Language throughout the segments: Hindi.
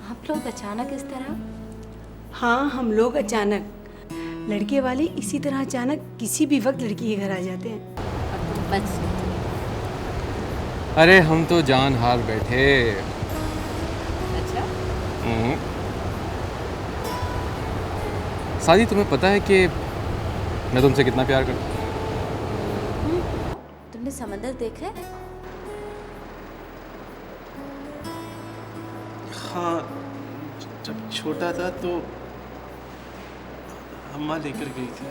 आप लोग अचानक इस तरह? हाँ, हम लोग अचानक, लड़के वाले इसी तरह अचानक किसी भी वक्त लड़की के घर आ जाते हैं। और तुम बच गए। अरे हम तो जान हार बैठे। अच्छा, शादी, तुम्हें पता है कि मैं तुमसे कितना प्यार करता हूँ? तुमने समंदर देखा है? हाँ, जब छोटा था तो अम्मा लेकर गई थी।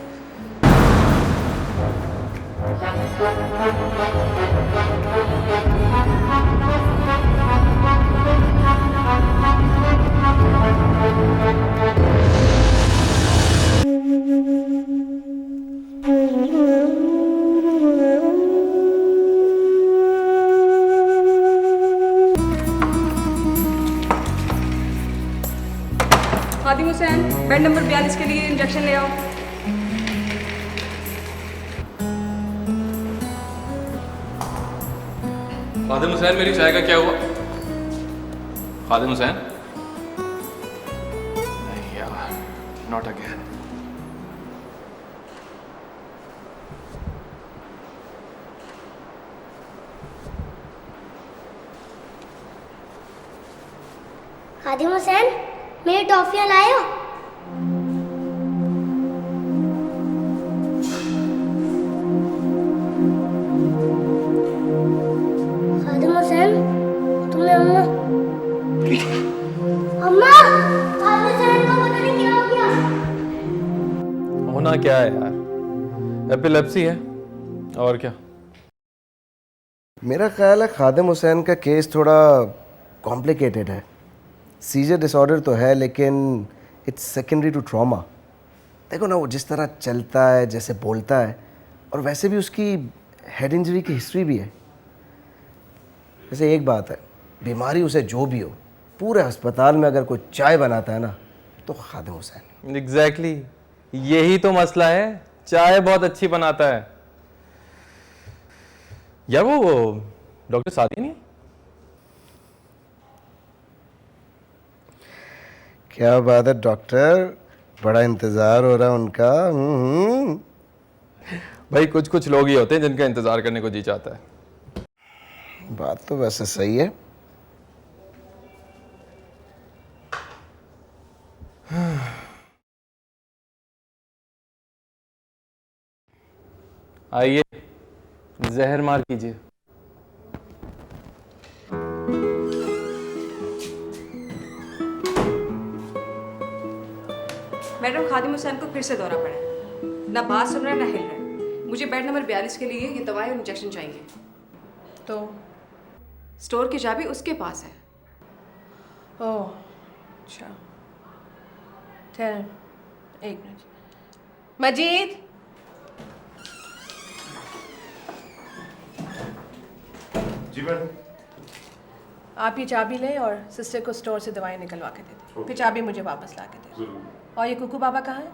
खादिम हुसैन, बेड नंबर 42 के लिए इंजेक्शन ले आओ। खादिम हुसैन, मेरी चाय का क्या हुआ? खादिम हुसैन? नहीं यार, नॉट अगेन। खादिम हुसैन, मेरी टॉफियाँ लाए हो? खादिम हुसैन, तुम्हें अम्मा अम्मा खादिम हुसैन को पता नहीं क्या हो गया। होना क्या है यार, एपिलेप्सी है और क्या। मेरा ख्याल है खादिम हुसैन का केस थोड़ा कॉम्प्लिकेटेड है। सीजर डिसऑर्डर तो है लेकिन इट्स सेकेंडरी टू ट्रॉमा। देखो ना, वो जिस तरह चलता है, जैसे बोलता है, और वैसे भी उसकी हेड इंजरी की हिस्ट्री भी है। वैसे एक बात है, बीमारी उसे जो भी हो, पूरे अस्पताल में अगर कोई चाय बनाता है ना तो खादिम हुसैन। एग्जैक्टली, यही तो मसला है, चाय बहुत अच्छी बनाता है। यार वो डॉक्टर सादी नहीं? क्या बात है डॉक्टर, बड़ा इंतज़ार हो रहा है उनका। भाई कुछ कुछ लोग ही होते हैं जिनका इंतजार करने को जी चाहता है। बात तो वैसे सही है। आइए, जहर मार कीजिए। मैडम, खादिम हुसैन को फिर से दौरा पड़ा है। ना बात सुन रहा है ना हिल रहा है। मुझे बेड नंबर 42 के लिए ये दवाई और इंजेक्शन चाहिए। तो स्टोर की चाबी उसके पास है। ओह अच्छा, ठहर एक मिनट। मजीद, जी मैडम। आप ये चाबी लें और सिस्टर को स्टोर से दवाई निकलवा के दे दें। फिर चाबी मुझे वापस ला के दे दें। और ये कुकू बाबा कहाँ है?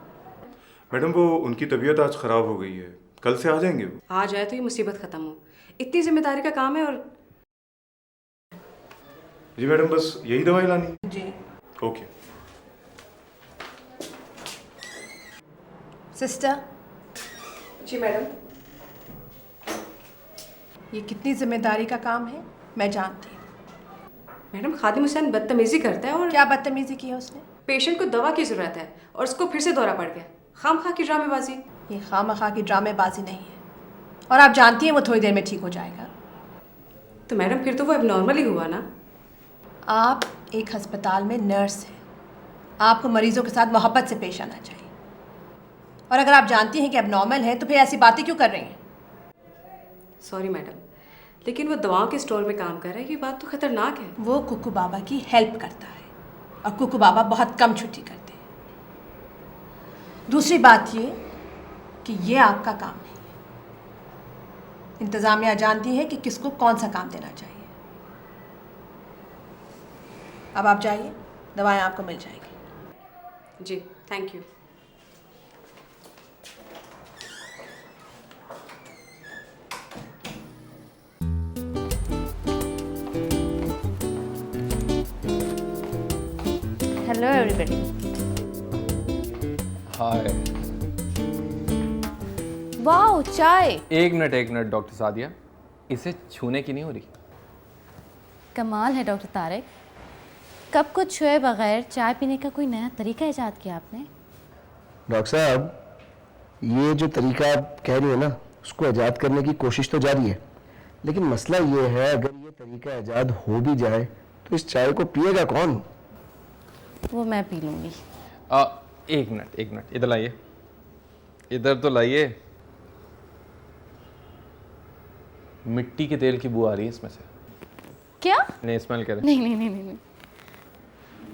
मैडम वो उनकी तबीयत आज ख़राब हो गई है, कल से आ जाएंगे वो। आ जाए तो ये मुसीबत ख़त्म हो। इतनी जिम्मेदारी का काम है। और जी मैडम, बस यही दवाई लानी? जी। ओके। सिस्टर, जी मैडम। ये कितनी जिम्मेदारी का काम है मैं जानती हूँ। मैडम, खादिम हुसैन बदतमीजी करता है। और क्या बदतमीजी की है उसने? पेशेंट को दवा की ज़रूरत है और उसको फिर से दौरा पड़ गया। खामखा की ड्रामेबाजी। ये खामखा की ड्रामेबाजी नहीं है, और आप जानती हैं वो थोड़ी देर में ठीक हो जाएगा। तो मैडम फिर तो वो एबनॉर्मल ही हुआ ना। आप एक अस्पताल में नर्स हैं, आपको मरीजों के साथ मोहब्बत से पेश आना चाहिए। और अगर आप जानती हैं कि एबनॉर्मल है तो फिर ऐसी बातें क्यों कर रही हैं? सॉरी मैडम, लेकिन वो दवाओं के स्टोर में काम कर रहा है, ये बात तो खतरनाक है। वो कुकू बाबा की हेल्प करता है और कुकू बाबा बहुत कम छुट्टी करते हैं। दूसरी बात ये कि ये आपका काम नहीं है। इंतज़ामिया जानती है कि किसको कौन सा काम देना चाहिए। अब आप जाइए, दवाएं आपको मिल जाएगी। जी thank you. Hello everybody. Hi. Wow, चाय। एक मिनट डॉक्टर सादिया, इसे छूने की नहीं हो रही। कमाल है डॉक्टर तारिक, कब कुछ छुए बगैर चाय पीने का कोई नया तरीका इजाद किया आपने। डॉक्टर साहब, ये जो तरीका आप कह रही है ना, उसको ईजाद करने की कोशिश तो जारी है, लेकिन मसला ये है अगर ये तरीका ईजाद हो भी जाए तो इस चाय को पिएगा कौन? वो मैं पी लूँगी। एक मिनट इधर लाइए, इधर तो लाइए। मिट्टी के तेल की बू आ रही है इसमें से। क्या? नहीं, स्मेल करें। नहीं,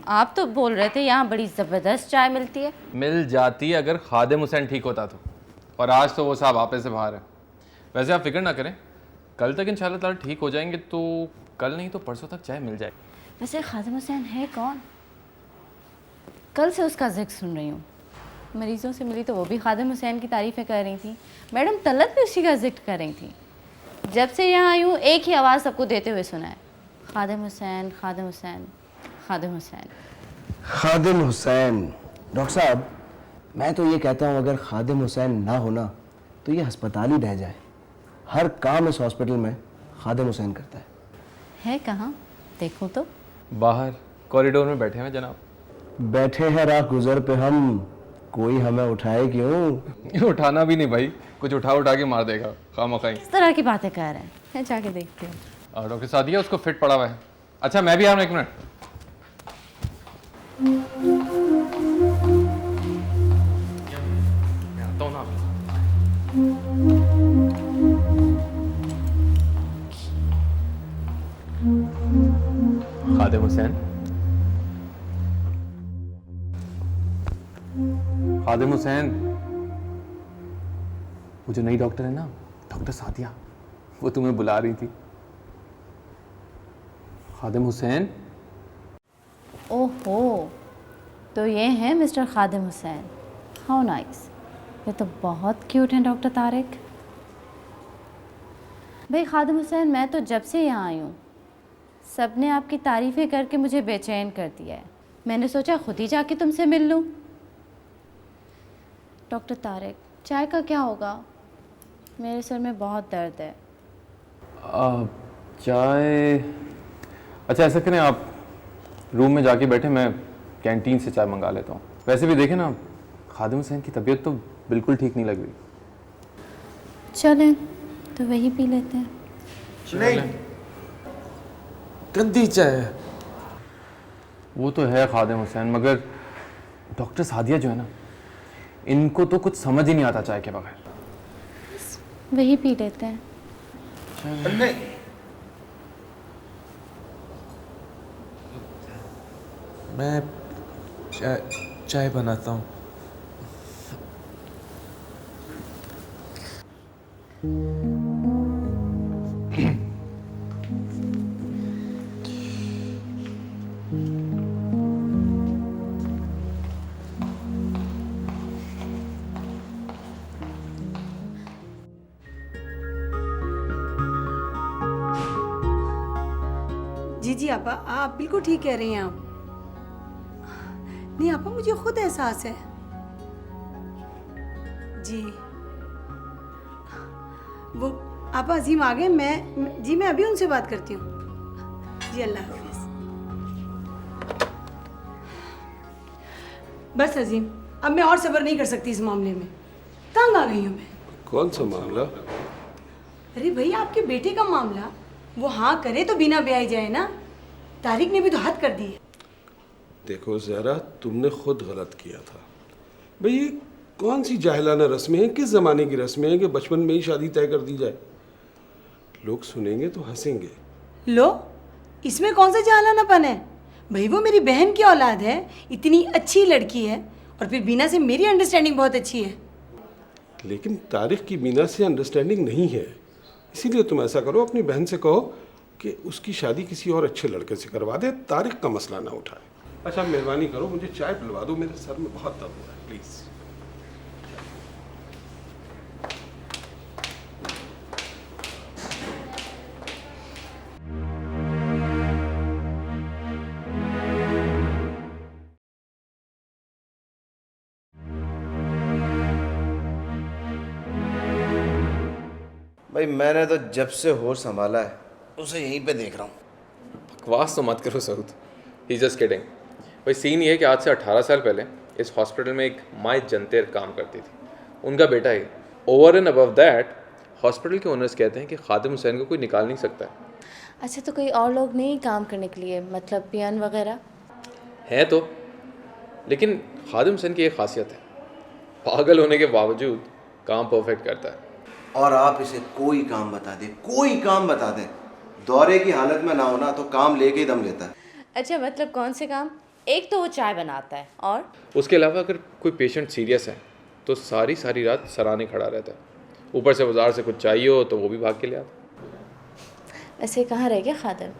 आप तो बोल रहे थे यहाँ बड़ी ज़बरदस्त चाय मिलती है। मिल जाती अगर खादिम हुसैन ठीक होता तो, और आज तो वो साहब आपे से बाहर है। वैसे आप फिक्र ना करें, कल तक इंशाल्लाह ताला ठीक हो जाएंगे, तो कल नहीं तो परसों तक चाय मिल जाएगी। वैसे खादिम हुसैन है कौन? कल से उसका जिक्र सुन रही हूँ, मरीज़ों से मिली तो वो भी खादिम हुसैन की तारीफ़ें कर रही थी, मैडम तलत भी उसी का जिक्र कर रही थी। जब से यहाँ आई हूँ एक ही आवाज़ सबको देते हुए सुना है, खादिम हुसैन, खादिम हुसैन, खादिम हुसैन, खादिम हुसैन। डॉक्टर साहब, मैं तो ये कहता हूँ अगर खादिम हुसैन ना होना तो ये अस्पताल ही रह जाए। हर काम इस हॉस्पिटल में खादिम हुसैन करता है। कहाँ देखूँ तो? बाहर कॉरिडोर में बैठे हैं जनाब। बैठे हैं राह गुजर पे हम, कोई हमें उठाए क्यों? उठाना भी नहीं भाई, कुछ उठा के मार देगा खामखाई। किस तरह की बातें कर रहे हैं, मैं जाके देखती हूँ। डॉक्टर सादिया, उसको फिट पड़ा हुआ है। अच्छा मैं भी आ रहा हूँ, एक मिनट। आता हूँ ना। खादिम हुसैन, खादिम हुसैन, वो जो नई डॉक्टर है ना, डॉक्टर सादिया, वो तुम्हें बुला रही थी। खादिम हुसैन। ओहो, तो ये हैं mister Khadim Hussain, how nice. ये तो बहुत क्यूट हैं डॉक्टर तारिक। भाई खादिम हुसैन, मैं तो जब से यहाँ आई हूँ सब ने आपकी तारीफ़ें करके मुझे बेचैन कर दिया है। मैंने सोचा खुद ही जाके तुमसे मिल लूँ। डॉक्टर तारिक, चाय का क्या होगा? मेरे सर में बहुत दर्द है। चाय, अच्छा ऐसा करें, आप रूम में जाके बैठे, मैं कैंटीन से चाय मंगा लेता हूँ। वैसे भी देखें ना, खादिम हुसैन की तबीयत तो बिल्कुल ठीक नहीं लग रही। चलें तो वही पी लेते हैं। नहीं, गंदी चाय है। वो तो है खादिम हुसैन, मगर डॉक्टर सादिया जो है ना, इनको तो कुछ समझ ही नहीं आता चाय के बगैर। वही पी लेते हैं। नहीं, मैं चाय बनाता हूँ। जी आपा, आप बिल्कुल ठीक कह रही हैं आप। नहीं आपा, मुझे खुद एहसास है। जी वो आपा अजीम आ गए, मैं अभी उनसे बात करती हूँ। जी अल्लाह हाफिज़। बस अजीम, अब मैं और सब्र नहीं कर सकती इस मामले में, तंग आ गई हूँ मैं। कौन सा मामला? अरे भैया, आपके बेटे का मामला। वो हाँ करे तो बिना ब्याह जाए ना। तारिक ने भी तो हद कर दी है। देखो ज़हरा, तुमने खुद गलत किया था भाई। ये कौन सी जाहिलाना रस्में हैं, किस ज़माने की रस्में हैं कि बचपन में ही शादी तय कर दी जाए? लोग सुनेंगे तो हंसेंगे। लो, इसमें कौन सा जाहिलानापन है भाई? वो मेरी बहन की औलाद है, इतनी अच्छी लड़की है, और फिर बीना से मेरी अंडरस्टैंडिंग बहुत अच्छी है। लेकिन तारिक की बीना से अंडरस्टैंडिंग नहीं है, इसीलिए तुम ऐसा करो, अपनी बहन से कहो कि उसकी शादी किसी और अच्छे लड़के से करवा दे, तारिक का मसला ना उठाए। अच्छा मेहरबानी करो, मुझे चाय पिलवा दो, मेरे सर में बहुत दर्द हो रहा है, प्लीज़। भाई मैंने तो जब से होश संभाला है उसे यहीं पे देख रहा हूँ। बकवास तो मत करो सऊद, ही जस्ट किडिंग। भाई सीन ये है कि आज से 18 साल पहले इस हॉस्पिटल में एक माई जंतेर काम करती थी, उनका बेटा ही। Over and above that hospital के ओनर्स कहते हैं कि खादिम हुसैन को कोई निकाल नहीं सकता है। अच्छा, तो कोई और लोग नहीं काम करने के लिए, मतलब पियान वगैरह? है तो, लेकिन खादिम हुसैन की एक खासियत है, पागल होने के बावजूद काम परफेक्ट करता है। और आप इसे कोई काम बता दें, कोई काम बता दें, दौरे की हालत में ना होना तो काम लेके ही दम लेता है। अच्छा, मतलब कौन से काम? एक तो वो चाय बनाता है, और उसके अलावा अगर कोई पेशेंट सीरियस है तो सारी सारी रात सराहने खड़ा रहता है। ऊपर से बाजार से कुछ चाहिए हो तो वो भी भाग के ले आता। ऐसे कहाँ रह गया Khadim?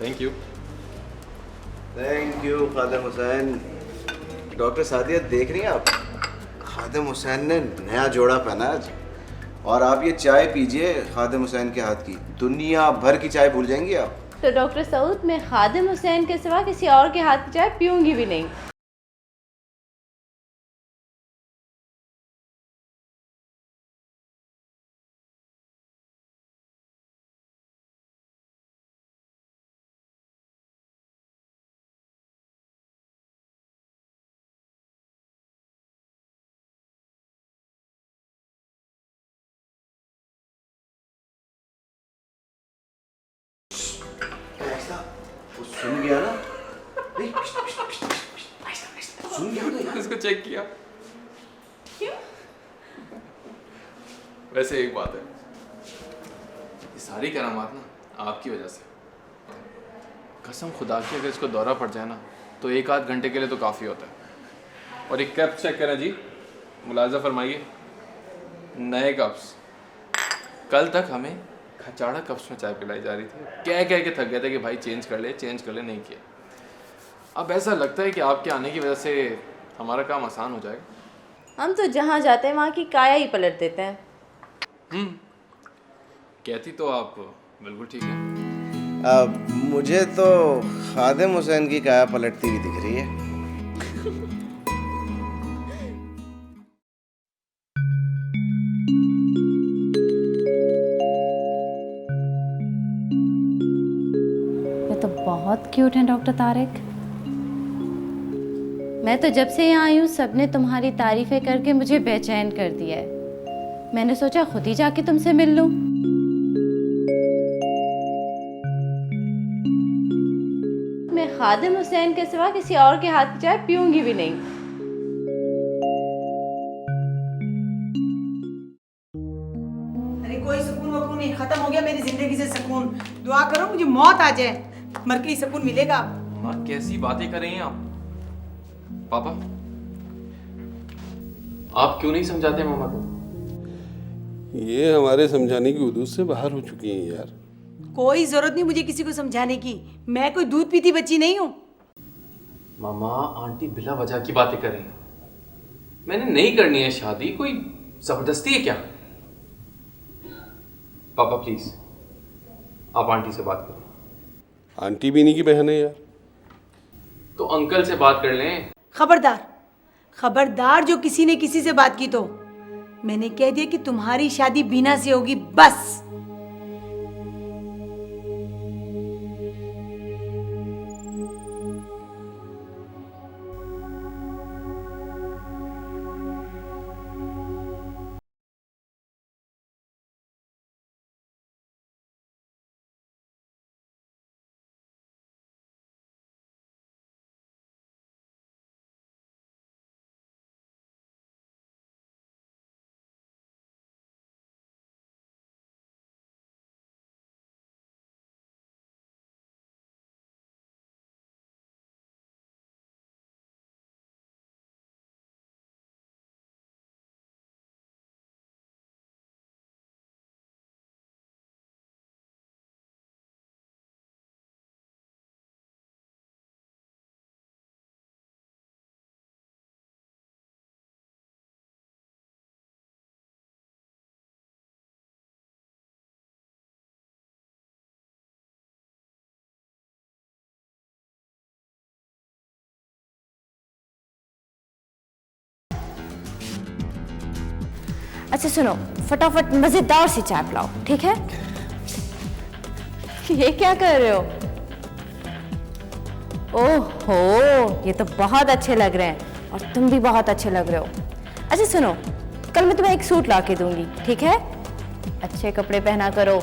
Thank you. Thank you Khadim Hussain. Doctor Sadia देख रही हैं आप, खादिम हुसैन ने नया जोड़ा पहना आज। और आप ये चाय पीजिए खादिम हुसैन के हाथ की, दुनिया भर की चाय भूल जाएंगी आप। तो डॉक्टर सऊद, मैं खादिम हुसैन के सिवा किसी और के हाथ की चाय पीऊंगी भी नहीं। वो सुन गया ना? नहीं, सुन गया ना? इसको चेक किया। क्यों? वैसे एक बात है, ये सारी करामात ना आपकी वजह से। कसम खुदा की, अगर इसको दौरा पड़ जाए ना तो 1 आध घंटे के लिए तो काफ़ी होता है। और एक कप चेक करें जी, मुलाजा फरमाइए, नए कप्स। कल तक हमें खचाड़ा कप्स में चाय पिलाई जा रही थी, कह कह के थक गए थे कि भाई चेंज कर ले चेंज कर ले, नहीं किया। अब ऐसा लगता है कि आपके आने की वजह से हमारा काम आसान हो जाएगा। हम तो जहाँ जाते हैं वहाँ की काया ही पलट देते हैं। कहती तो आप बिल्कुल ठीक है। मुझे तो खादिम हुसैन की काया पलटती हुई दिख रही है। ये तो बहुत क्यूट है डॉक्टर तारिक। मैं तो जब से यहाँ आई हूँ सबने तुम्हारी तारीफें करके मुझे बेचैन कर दिया है। मैंने सोचा खुद ही जाके तुमसे मिल लूं। मैं खादिम हुसैन के सिवा किसी और के हाथ की चाय पीऊंगी भी नहीं। अरे कोई सुकून वकून नहीं, खत्म हो गया मेरी जिंदगी से सुकून। दुआ करो मुझे मौत आ जाए, मर के ही सुकून मिलेगा। माँ कैसी बातें कर रही हैं आप? पापा, आप क्यों नहीं समझाते मामा को? ये हमारे समझाने की हदूद से बाहर हो चुकी हैं यार। कोई जरूरत नहीं मुझे किसी को समझाने की, मैं कोई दूध पीती बच्ची नहीं हूँ। मामा, आंटी बिला वजह की बातें कर रही हैं। मैंने नहीं करनी है शादी, कोई जबरदस्ती है क्या? पापा प्लीज, आप आंटी से बात करें। आंटी भी नहीं की बहन है यार। तो अंकल से बात कर लें। खबरदार, खबरदार जो किसी ने किसी से बात की तो मैंने कह दिया कि तुम्हारी शादी बीना से होगी, बस। अच्छा सुनो, फटाफट मजेदार सी चाय पिलाओ, ठीक है? ये क्या कर रहे हो? ओहो, ये तो बहुत अच्छे लग रहे हैं और तुम भी बहुत अच्छे लग रहे हो। अच्छा सुनो, कल मैं तुम्हें एक सूट ला के दूंगी, ठीक है? अच्छे कपड़े पहना करो।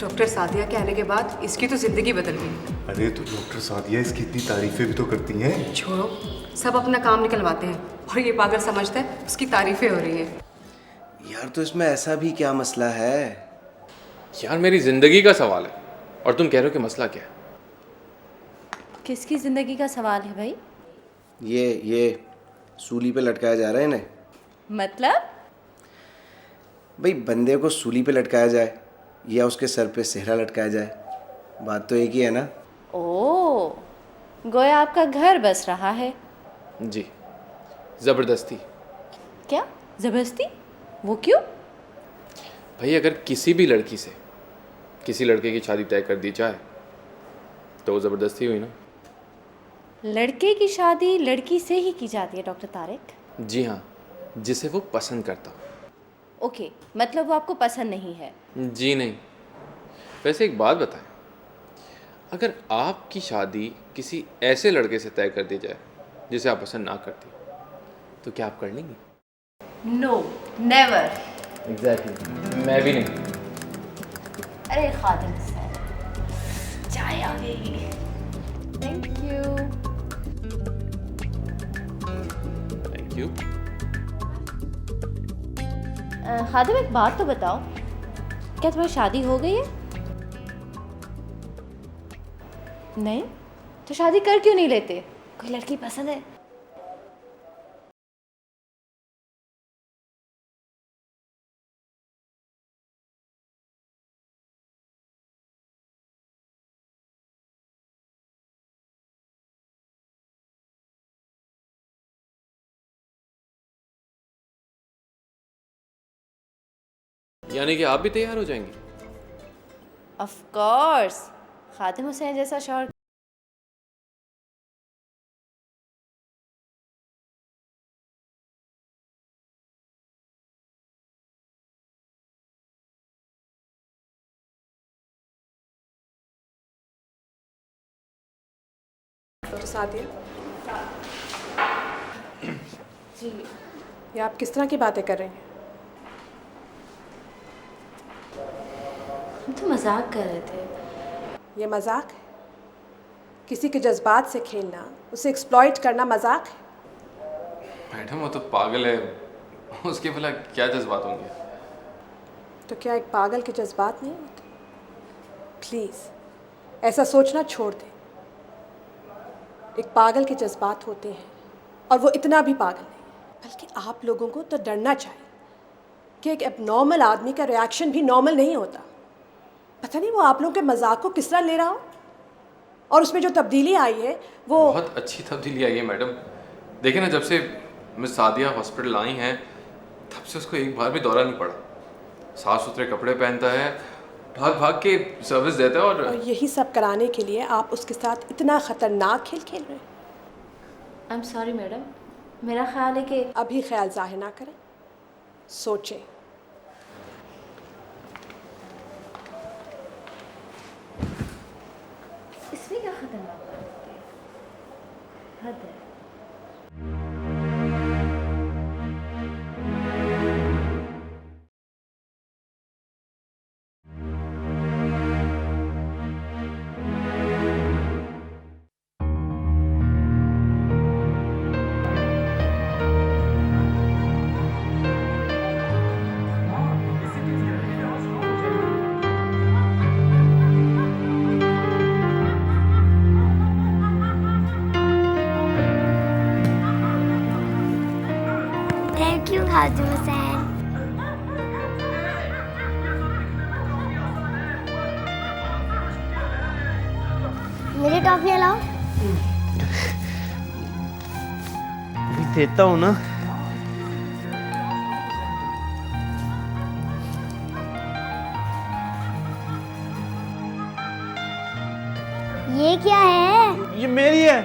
डॉक्टर सादिया के आने के बाद इसकी तो जिंदगी बदल गई। अरे तो डॉक्टर सादिया इसकी इतनी तारीफें भी तो करती हैं। छोड़ो, सब अपना काम निकलवाते हैं और ये पागल समझता है उसकी तारीफें हो रही हैं। यार तो इसमें ऐसा भी क्या मसला है? यार मेरी ज़िंदगी का सवाल है और तुम कह रहे हो कि मसला क्या है? किसकी जिंदगी का सवाल है भाई? ये सूली पे लटकाया जा रहा है इन्हें। मतलब? भाई बंदे को सूली पे लटकाया जाए या उसके सर पे सेहरा लटकाया जाए, बात तो एक ही है ना। ओ, गोया आपका घर बस रहा है। जी, ज़बरदस्ती। क्या जबरदस्ती? वो क्यों? भाई अगर किसी भी लड़की से किसी लड़के की शादी तय कर दी जाए तो वो ज़बरदस्ती हुई ना। लड़के की शादी लड़की से ही की जाती है डॉक्टर तारिक? जी हाँ, जिसे वो पसंद करता हो। ओके, मतलब वो आपको पसंद नहीं है? जी नहीं। वैसे एक बात बताएं, अगर आपकी शादी किसी ऐसे लड़के से तय कर दी जाए जिसे आप पसंद ना करती, तो क्या आप कर लेंगी? No, never. एग्जैक्टली, मैं भी नहीं। अरे खादिम सर, चाय आ गई। Thank you. Thank you. Khadim एक बात तो बताओ, क्या तुम्हारी शादी हो गई है? नहीं? तो शादी कर क्यों नहीं लेते? कोई लड़की पसंद है? यानी कि आप भी तैयार हो जाएंगी? ऑफ कोर्स, खादिम हुसैन जैसा शौहर। डॉक्टर सादिया जी, ये आप किस तरह की बातें कर रही हैं? हम तो मजाक कर रहे थे। ये मजाक है? किसी के जज्बात से खेलना, उसे एक्सप्लॉइट करना मजाक है? मैडम वो तो पागल है, उसके भला क्या जज्बात होंगे? तो क्या एक पागल के जज्बात नहीं होते? प्लीज़ ऐसा सोचना छोड़ दें। एक पागल के जज्बात होते हैं और वो इतना भी पागल नहीं, बल्कि आप लोगों को तो डरना चाहिए कि एक एबनॉर्मल आदमी का रिएक्शन भी नॉर्मल नहीं होता। पता नहीं वो आप लोगों के मजाक को किस तरह ले रहा हो, और उसमें जो तब्दीली आई है वो बहुत अच्छी तब्दीली आई है मैडम। देखिए ना, जब से मिस सादिया हॉस्पिटल आई हैं तब से उसको एक बार भी दौरा नहीं पड़ा। साफ सुथरे कपड़े पहनता है, भाग भाग के सर्विस देता है और यही सब कराने के लिए आप उसके साथ इतना ख़तरनाक खेल खेल रहे हैं। आई एम सॉरी मैडम, मेरा ख्याल है कि अभी ख्याल जाहिर ना करें, सोचें। इसमें क्या खतरनाक है? हद है। Thank you Khadim Hussain. मेरी टॉफियाँ लाओ। अभी देता हूँ ना। ये क्या है? ये मेरी है।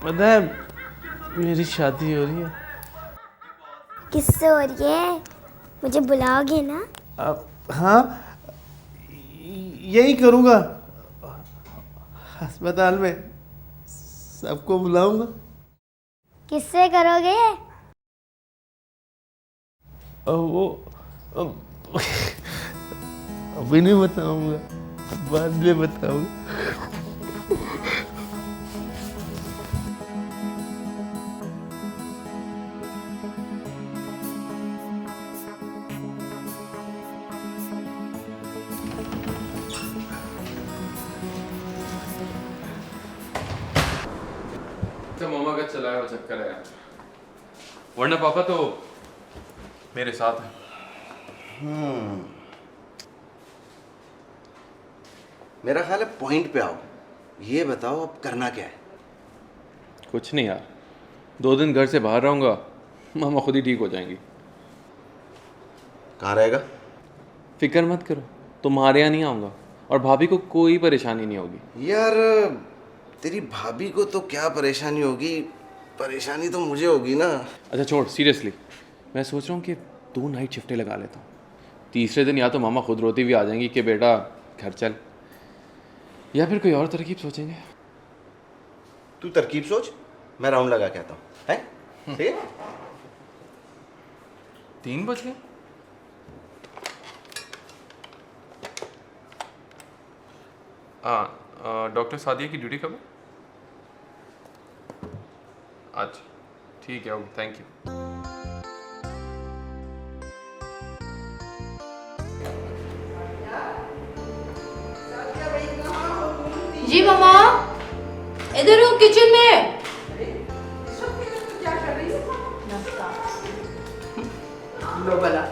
पता है मेरी शादी हो रही है। किससे हो रही है? मुझे बुलाओगे ना? अब हाँ, यही करूँगा, अस्पताल में सबको बुलाऊंगा। किससे करोगे? वो अभी नहीं बताऊंगा, बाद में बताऊंगा। तो मामा का चलाया हुआ चक्कर है यार, वरना पापा तो मेरे साथ हैं। मेरा ख्याल है पॉइंट पे आओ। ये बताओ अब करना क्या है? कुछ नहीं यार, 2 दिन घर से बाहर रहूंगा, मामा खुद ही ठीक हो जाएंगी। कहाँ रहेगा? फिक्र मत करो, तुम्हारे यहाँ नहीं आऊँगा और भाभी को कोई परेशानी नहीं होगी। यार तेरी भाभी को तो क्या परेशानी होगी, परेशानी तो मुझे होगी ना। अच्छा छोड़, सीरियसली मैं सोच रहा हूँ कि 2 नाइट शिफ्टें लगा लेता हूँ। तीसरे दिन या तो मामा खुद रोती हुई आ जाएंगी कि बेटा घर चल, या फिर कोई और तरकीब सोचेंगे। तू तरकीब सोच, मैं राउंड लगा के आता हूँ। है ठीक है? 3 बज गए। डॉक्टर सादिया की ड्यूटी कब है? अच्छा ठीक है, ओके, थैंक यू। जी मामा, इधर हो किचन में। लो भला,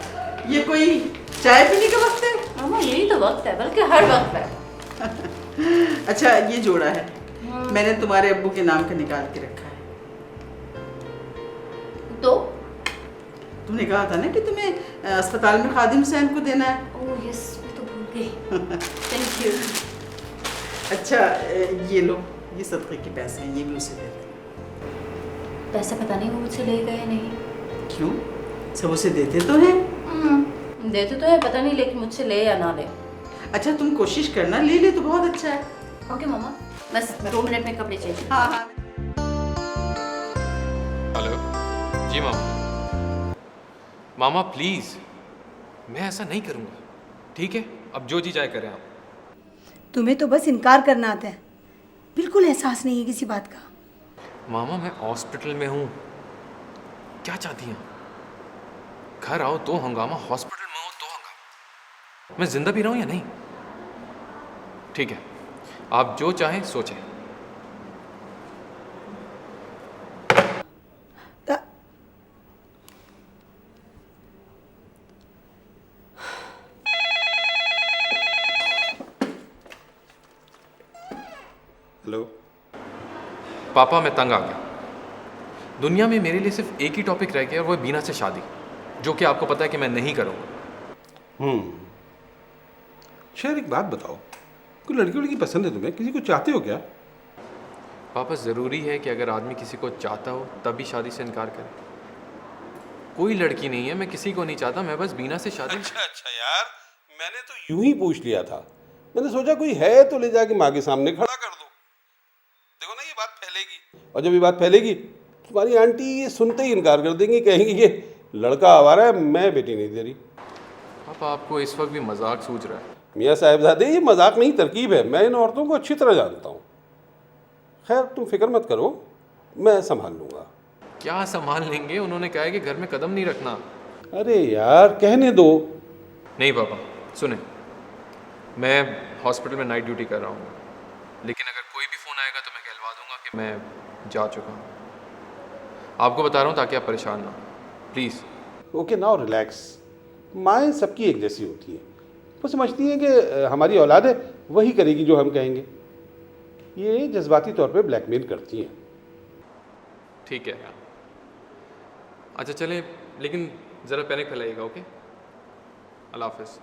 ये कोई चाय पीने का वक्त है? मामा यही तो वक्त है, बल्कि हर वक्त है। अच्छा ये जोड़ा है, मैंने तुम्हारे अब्बू के नाम का निकाल के रखा है। तो तुमने कहा था ना कि तुम्हें अस्पताल में खादिम हुसैन को देना है। ओह यस, मैं तो भूल गई। Thank you. अच्छा ये लो, ये सदक़े के पैसे हैं, ये भी उसे दे दो। पैसा पता नहीं वो मुझसे ले गए नहीं। क्यों? सब उसे देते तो हैं। देते तो है, पता नहीं लेकिन मुझसे ले या ना ले। अच्छा तुम कोशिश करना, ले ले तो बहुत अच्छा है। ओके मामा, बस 2 मिनट में कपड़े चेंज। हाँ हाँ। Hello ji mama. Mama please, मैं ऐसा नहीं करूँगा, ठीक है? अब जो जी जाए करें आप। तुम्हें तो बस इनकार करना आता है, बिल्कुल एहसास नहीं है किसी बात का। मामा मैं हॉस्पिटल में हूँ, क्या चाहती हैं? घर आओ तो हंगामा, हॉस्पिटल में हो तो हंगामा। मैं जिंदा भी रहूँ या नहीं? ठीक है, आप जो चाहें सोचें। हेलो पापा मैं तंग आ गया। दुनिया में मेरे लिए सिर्फ एक ही टॉपिक रह गया और वो है बीना से शादी, जो कि आपको पता है कि मैं नहीं करूँगा। शेर एक बात बताओ, कोई लड़की वड़की पसंद है तुम्हें? किसी को चाहते हो क्या? पापा ज़रूरी है कि अगर आदमी किसी को चाहता हो तभी शादी से इनकार करे? कोई लड़की नहीं है, मैं किसी को नहीं चाहता, मैं बस बीना से शादी। अच्छा यार, मैंने तो यूं ही पूछ लिया था। मैंने सोचा कोई है तो ले जाके माँ के सामने खड़ा कर दो। देखो ना ये बात फैलेगी, और जब ये बात फैलेगी तुम्हारी आंटी ये सुनते ही इनकार कर देंगी, कहेंगी कि लड़का आवारा है, मैं बेटी नहीं दे रही। पापा आपको इस वक्त भी मजाक सूझ रहा है? मियाँ साहिबजादे ये मजाक नहीं, तरकीब है। मैं इन औरतों को अच्छी तरह जानता हूँ। खैर तुम फिक्र मत करो, मैं संभाल लूँगा। क्या संभाल लेंगे? उन्होंने कहा है कि घर में कदम नहीं रखना। अरे यार कहने दो। नहीं पापा सुने, मैं हॉस्पिटल में नाइट ड्यूटी कर रहा हूँ, लेकिन अगर कोई भी फ़ोन आएगा तो मैं कहलवा दूंगा कि मैं जा चुका हूँ। आपको बता रहा हूँ ताकि आप परेशान ना, प्लीज़। Okay now relax. माएँ सबकी एक जैसी होती हैं, वो समझती हैं कि हमारी औलाद है, वही करेगी जो हम कहेंगे। ये जज्बाती तौर पे ब्लैकमेल करती हैं। ठीक है, अच्छा चलें, लेकिन ज़रा पैनिक फैलाइएगा, ओके? अल्लाह हाफ़िज़।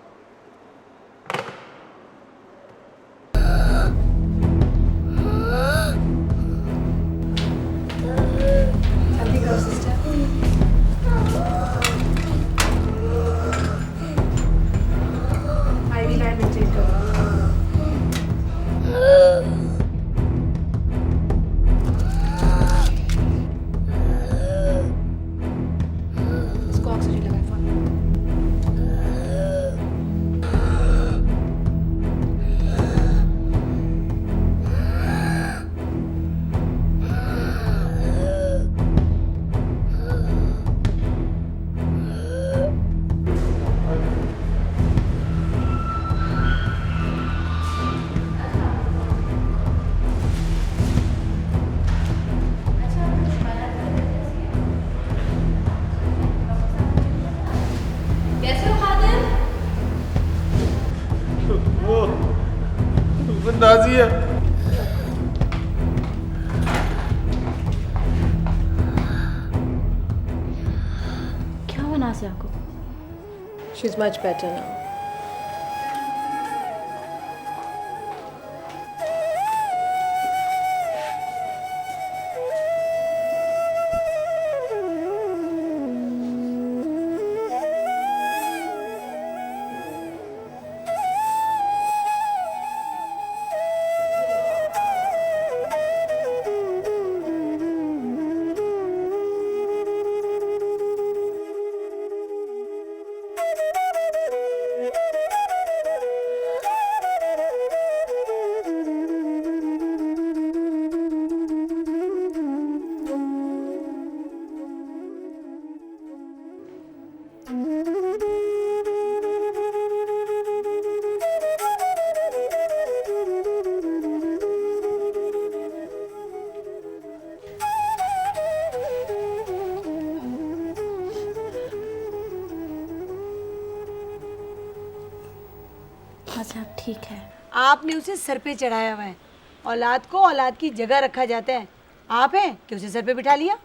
नाजिया क्या हुआ नाज़िया को? She's much better now. अच्छा अब ठीक है। आपने उसे सर पे चढ़ाया हुआ है। औलाद को औलाद की जगह रखा जाता है। आप हैं कि उसे सर पे बिठा लिया।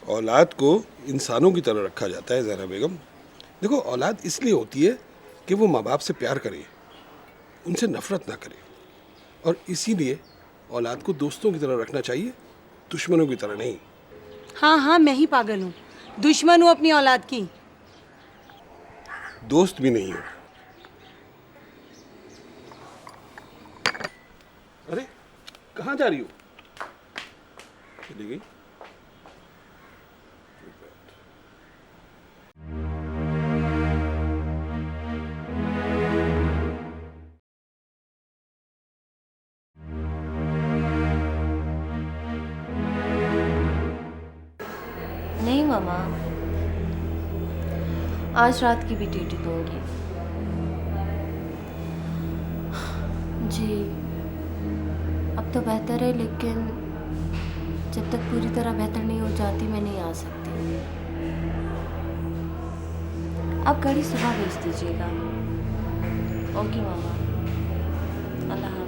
औलाद को इंसानों की तरह रखा जाता है ज़हरा बेगम। देखो, औलाद इसलिए होती है कि वो माँ बाप से प्यार करे, उनसे नफरत ना करे, और इसीलिए औलाद को दोस्तों की तरह रखना चाहिए, दुश्मनों की तरह नहीं। हाँ हाँ, मैं ही पागल हूँ, दुश्मन हूँ अपनी औलाद की। दोस्त भी नहीं हो। अरे कहाँ जा रही हो? चली गई? नहीं मामा, आज रात की भी ड्यूटी दूंगी। जी अब तो बेहतर है, लेकिन जब तक पूरी तरह बेहतर नहीं हो जाती मैं नहीं आ सकती। आप गाड़ी सुबह भेज दीजिएगा। ओके मामा, अल्लाह हाफिज़।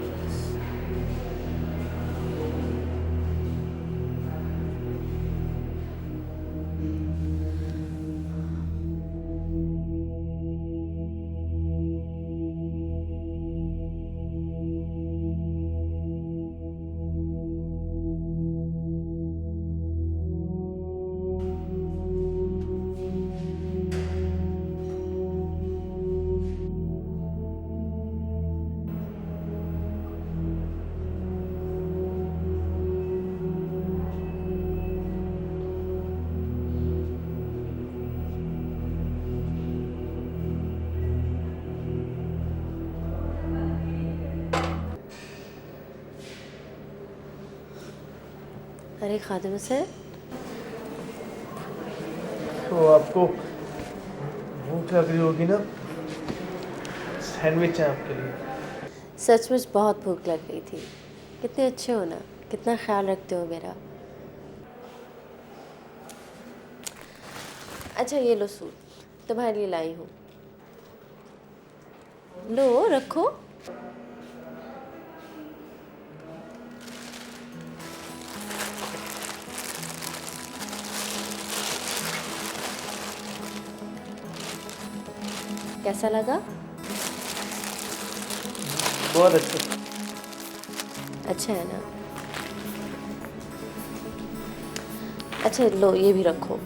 अरे खादिम से तो आपको भूख लग रही होगी ना, सैंडविच है आपके लिए। सचमुच बहुत भूख लग गई थी। कितने अच्छे हो ना, कितना ख्याल रखते हो मेरा। अच्छा ये लो सूट, तुम्हारे लिए लाई हूँ। लो रखो। कैसा लगा? बहुत अच्छा। अच्छा है ना? अच्छा लो ये भी रखो।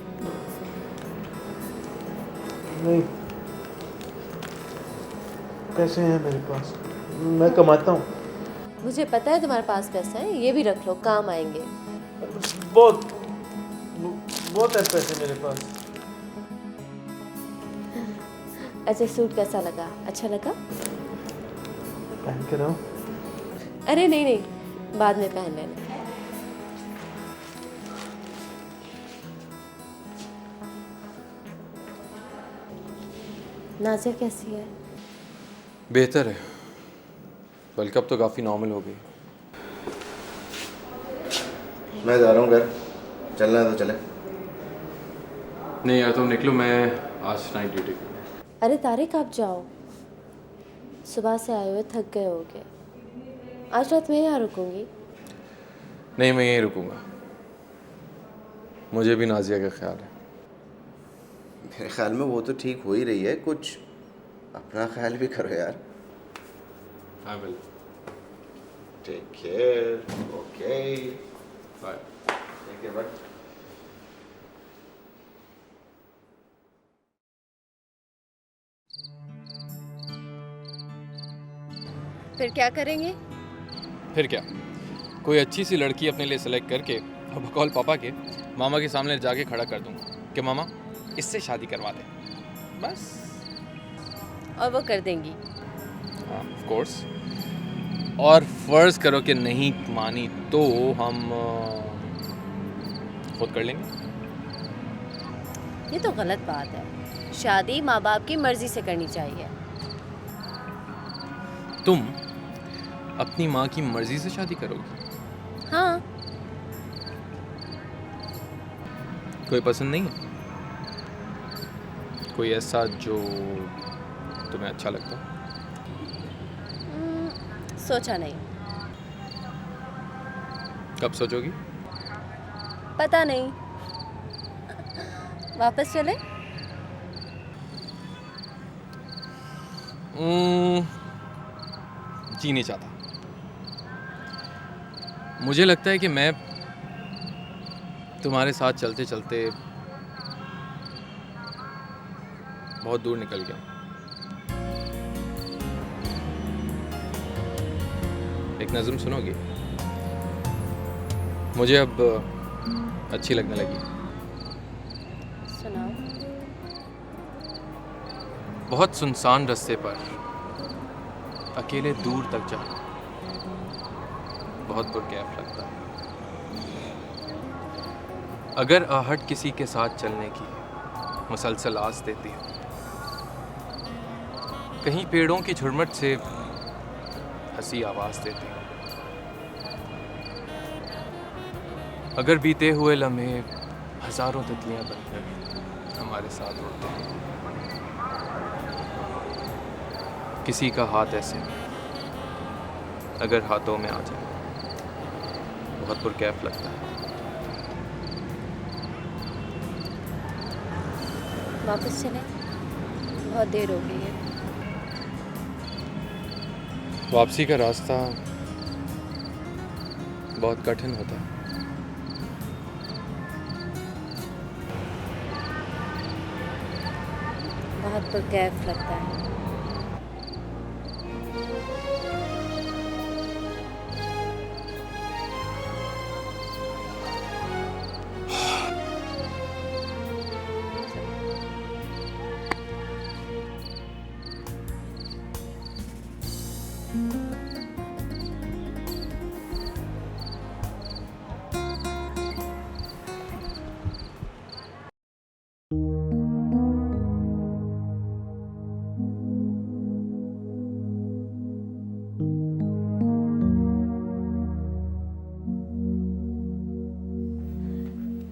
नहीं, पैसे हैं मेरे पास, मैं कमाता हूँ। मुझे पता है तुम्हारे पास पैसा है, ये भी रख लो, काम आएंगे। बहुत बहुत है पैसे मेरे पास। अच्छा सूट कैसा लगा? अच्छा लगा? पहन के रहो। अरे नहीं नहीं, बाद में पहन लेना। नाज़िया कैसी है? बेहतर है, बल्कि अब तो काफ़ी नॉर्मल हो गई। मैं जा रहा हूँ घर, चलना है तो चले। नहीं यार तुम निकलो, मैं आज नाइट ड्यूटी करूँ। अरे तारिक आप जाओ, सुबह से आए हुए थक गए होगे। आज रात मैं यहाँ रुकूंगी। नहीं, मैं यहीं रुकूंगा। मुझे भी नाजिया का ख्याल है। मेरे ख्याल में वो तो ठीक हो ही रही है, कुछ अपना ख्याल भी करो यार। I will. Take care. Okay bye. Take care bye. फिर क्या करेंगे? फिर क्या, कोई अच्छी सी लड़की अपने लिए सेलेक्ट करके और बकौल पापा के मामा के सामने जाके खड़ा कर दूंगा कि मामा इससे शादी करवा दे, बस। और वो कर देंगी? हाँ, ऑफ कोर्स। और फर्ज करो कि नहीं मानी तो हम खुद कर लेंगे। ये तो गलत बात है। शादी माँ बाप की मर्जी से करनी चाहिए। तुम अपनी माँ की मर्जी से शादी करोगी? हाँ। कोई पसंद नहीं है? कोई ऐसा जो तुम्हें अच्छा लगता है? सोचा नहीं। कब सोचोगी? पता नहीं। वापस चले? जी नहीं चाहता। मुझे लगता है कि मैं तुम्हारे साथ चलते चलते बहुत दूर निकल गया। एक नज़म सुनोगी? मुझे अब अच्छी लगने लगी। सुनाओ। बहुत सुनसान रास्ते पर अकेले दूर तक जाना बहुत पुरकैफ लगता है। अगर आहट किसी के साथ चलने की मुसलसल आस देती है, कहीं पेड़ों की झुरमुट से हंसी आवाज देती है, अगर बीते हुए लम्हे हजारों तितलियां बनकर हमारे साथ उड़ते हैं, किसी का हाथ ऐसे अगर हाथों में आ जाए बहुत पुरकैफ लगता है। वापस चले? बहुत देर हो गई है। वापसी का रास्ता बहुत कठिन होता है। बहुत पुरकैफ लगता है।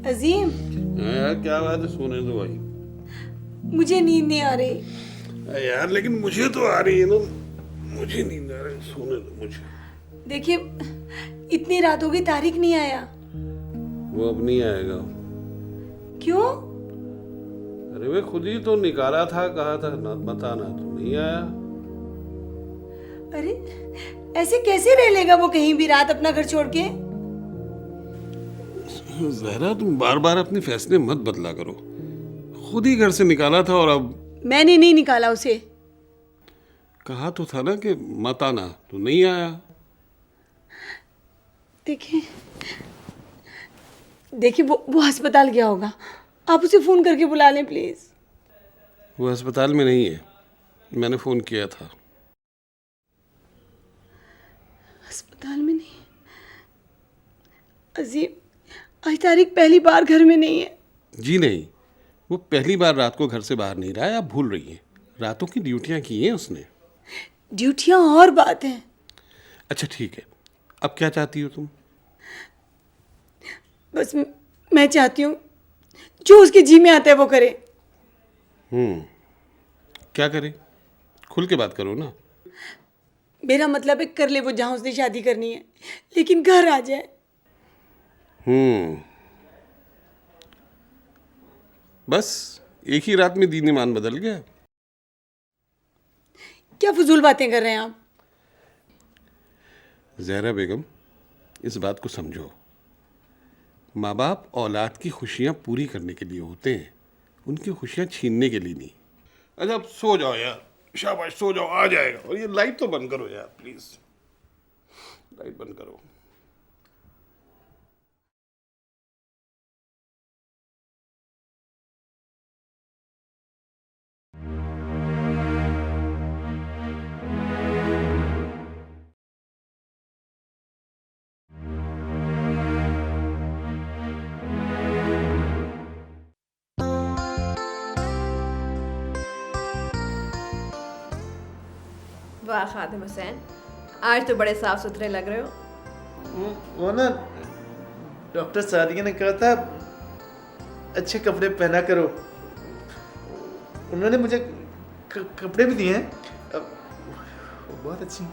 अजीम, यार क्या बात है, सोने दो भाई। मुझे नींद नहीं आ रही। यार लेकिन मुझे तो आ रही है ना, मुझे नींद आ रही है, सोने दो मुझे। देखिए, इतनी रात हो गई, तारिक नहीं आया। वो अब नहीं आएगा। क्यों? अरे वे खुद ही तो निकाला था, कहा था ना बताना, तो नहीं आया। अरे ऐसे कैसे रह लेगा वो कहीं भी रात अपना घर छोड़ के? जहरा तुम बार बार अपने फैसले मत बदला करो। खुद ही घर से निकाला था और अब। मैंने नहीं निकाला उसे। कहा तो था ना कि मत आना, तो नहीं आया। देखिए देखिए, वो अस्पताल गया होगा। आप उसे फोन करके बुला लें प्लीज। वो अस्पताल में नहीं है, मैंने फोन किया था। अस्पताल में नहीं? अजीम, आज तारिक पहली बार घर में नहीं है। जी नहीं, वो पहली बार रात को घर से बाहर नहीं रहा है, आप भूल रही हैं। रातों की ड्यूटियां की हैं उसने। ड्यूटियां और बात है। अच्छा ठीक है, अब क्या चाहती हो तुम? बस मैं चाहती हूँ जो उसके जी में आता है वो करे। क्या करे? खुल के बात करो ना। मेरा मतलब है कर ले वो जहाँ उसने शादी करनी है, लेकिन घर आ जाए। बस एक ही रात में दीन ईमान बदल गया। क्या फजूल बातें कर रहे हैं आप? ज़हरा बेगम, इस बात को समझो, माँ बाप औलाद की खुशियाँ पूरी करने के लिए होते हैं, उनकी खुशियाँ छीनने के लिए नहीं। अच्छा अब सो जाओ यार, शाबाश सो जाओ, आ जाएगा। और ये लाइट तो बंद करो यार प्लीज़, लाइट बंद करो। वाह खादिम हुसैन, आज तो बड़े साफ सुथरे लग रहे हो। वो ना डॉक्टर सादिया ने कहा था अच्छे कपड़े पहना करो, उन्होंने मुझे कपड़े भी दिए हैं, बहुत अच्छी।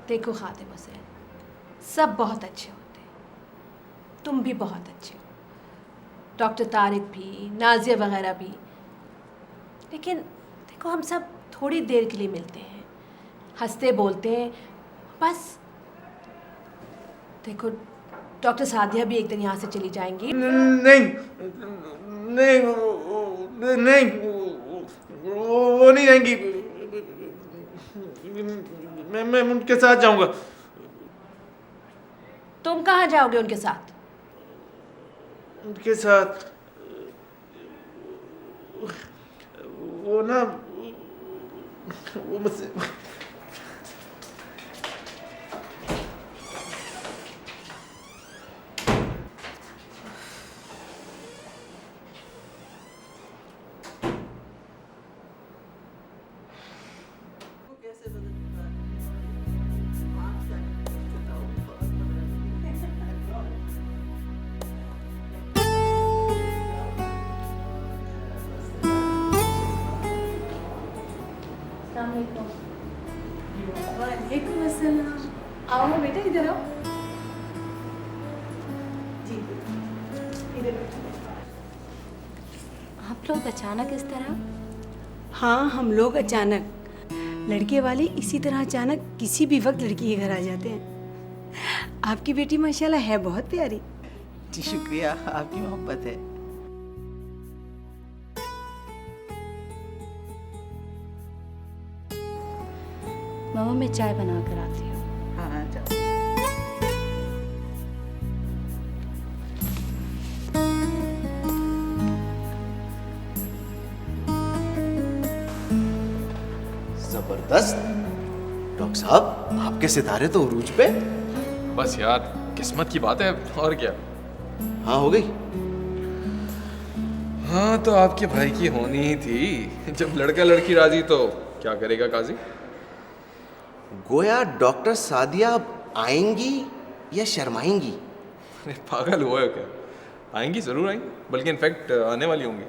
देखो खादिम हुसैन, सब बहुत अच्छे होते हैं, तुम भी बहुत अच्छे हो, डॉक्टर तारिक भी, नाजिया वगैरह भी। लेकिन देखो हम सब थोड़ी देर के लिए मिलते हैं, हंसते बोलते हैं बस। देखो डॉक्टर सादिया भी एक दिन यहाँ से चली जाएंगी। नहीं नहीं नहीं, वो नहीं रहेंगी, मैं उनके साथ जाऊंगा। तुम कहाँ जाओगे उनके साथ? उनके साथ वो ना, वो मुझसे वालेकुम अस्सलाम। आओ ना बेटा, इधर आओ। जी इधर बैठो। आप लोग अचानक इस तरह? हाँ, हम लोग अचानक, लड़के वाले इसी तरह अचानक किसी भी वक्त लड़की के घर आ जाते हैं। आपकी बेटी माशाल्लाह है बहुत प्यारी। जी शुक्रिया, आपकी मोहब्बत है। मामा मैं चाय बना कर आती हूँ। हाँ जाओ। जबरदस्त डॉक्टर साहब, आपके सितारे तो उरूज पे। बस यार किस्मत की बात है, और क्या। हाँ हो गई। हाँ तो आपके भाई की होनी ही थी। जब लड़का लड़की राजी तो क्या करेगा काजी। गोया डॉक्टर सादिया अब आएंगी या शर्माएंगी? अरे पागल हुआ है क्या, आएंगी जरूर आएंगी, बल्कि इनफैक्ट आने वाली होंगी।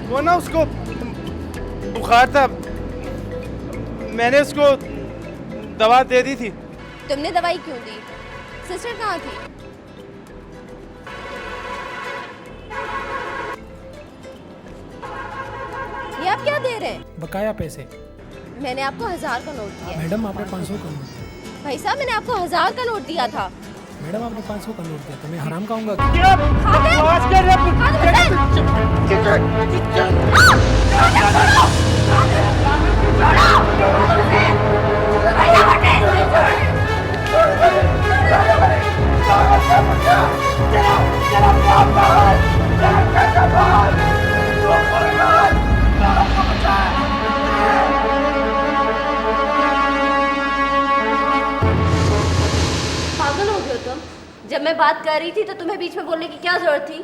वो ना उसको बुखार था, मैंने उसको दवा दे दी थी। तुमने दवाई क्यों दी? सिस्टर कहाँ थी? ये आप क्या दे रहे हैं? बकाया पैसे। मैंने आपको 1000 का नोट दिया है। मैडम आपने 500 का नोट दिया। भाई साहब मैंने आपको 1000 का नोट दिया था। मैडम आपने 500 का नोट दिया तो मैं हराम खाऊंगा? पागल हो गए हो तुम? जब मैं बात कर रही थी तो तुम्हें बीच में बोलने की क्या जरूरत थी?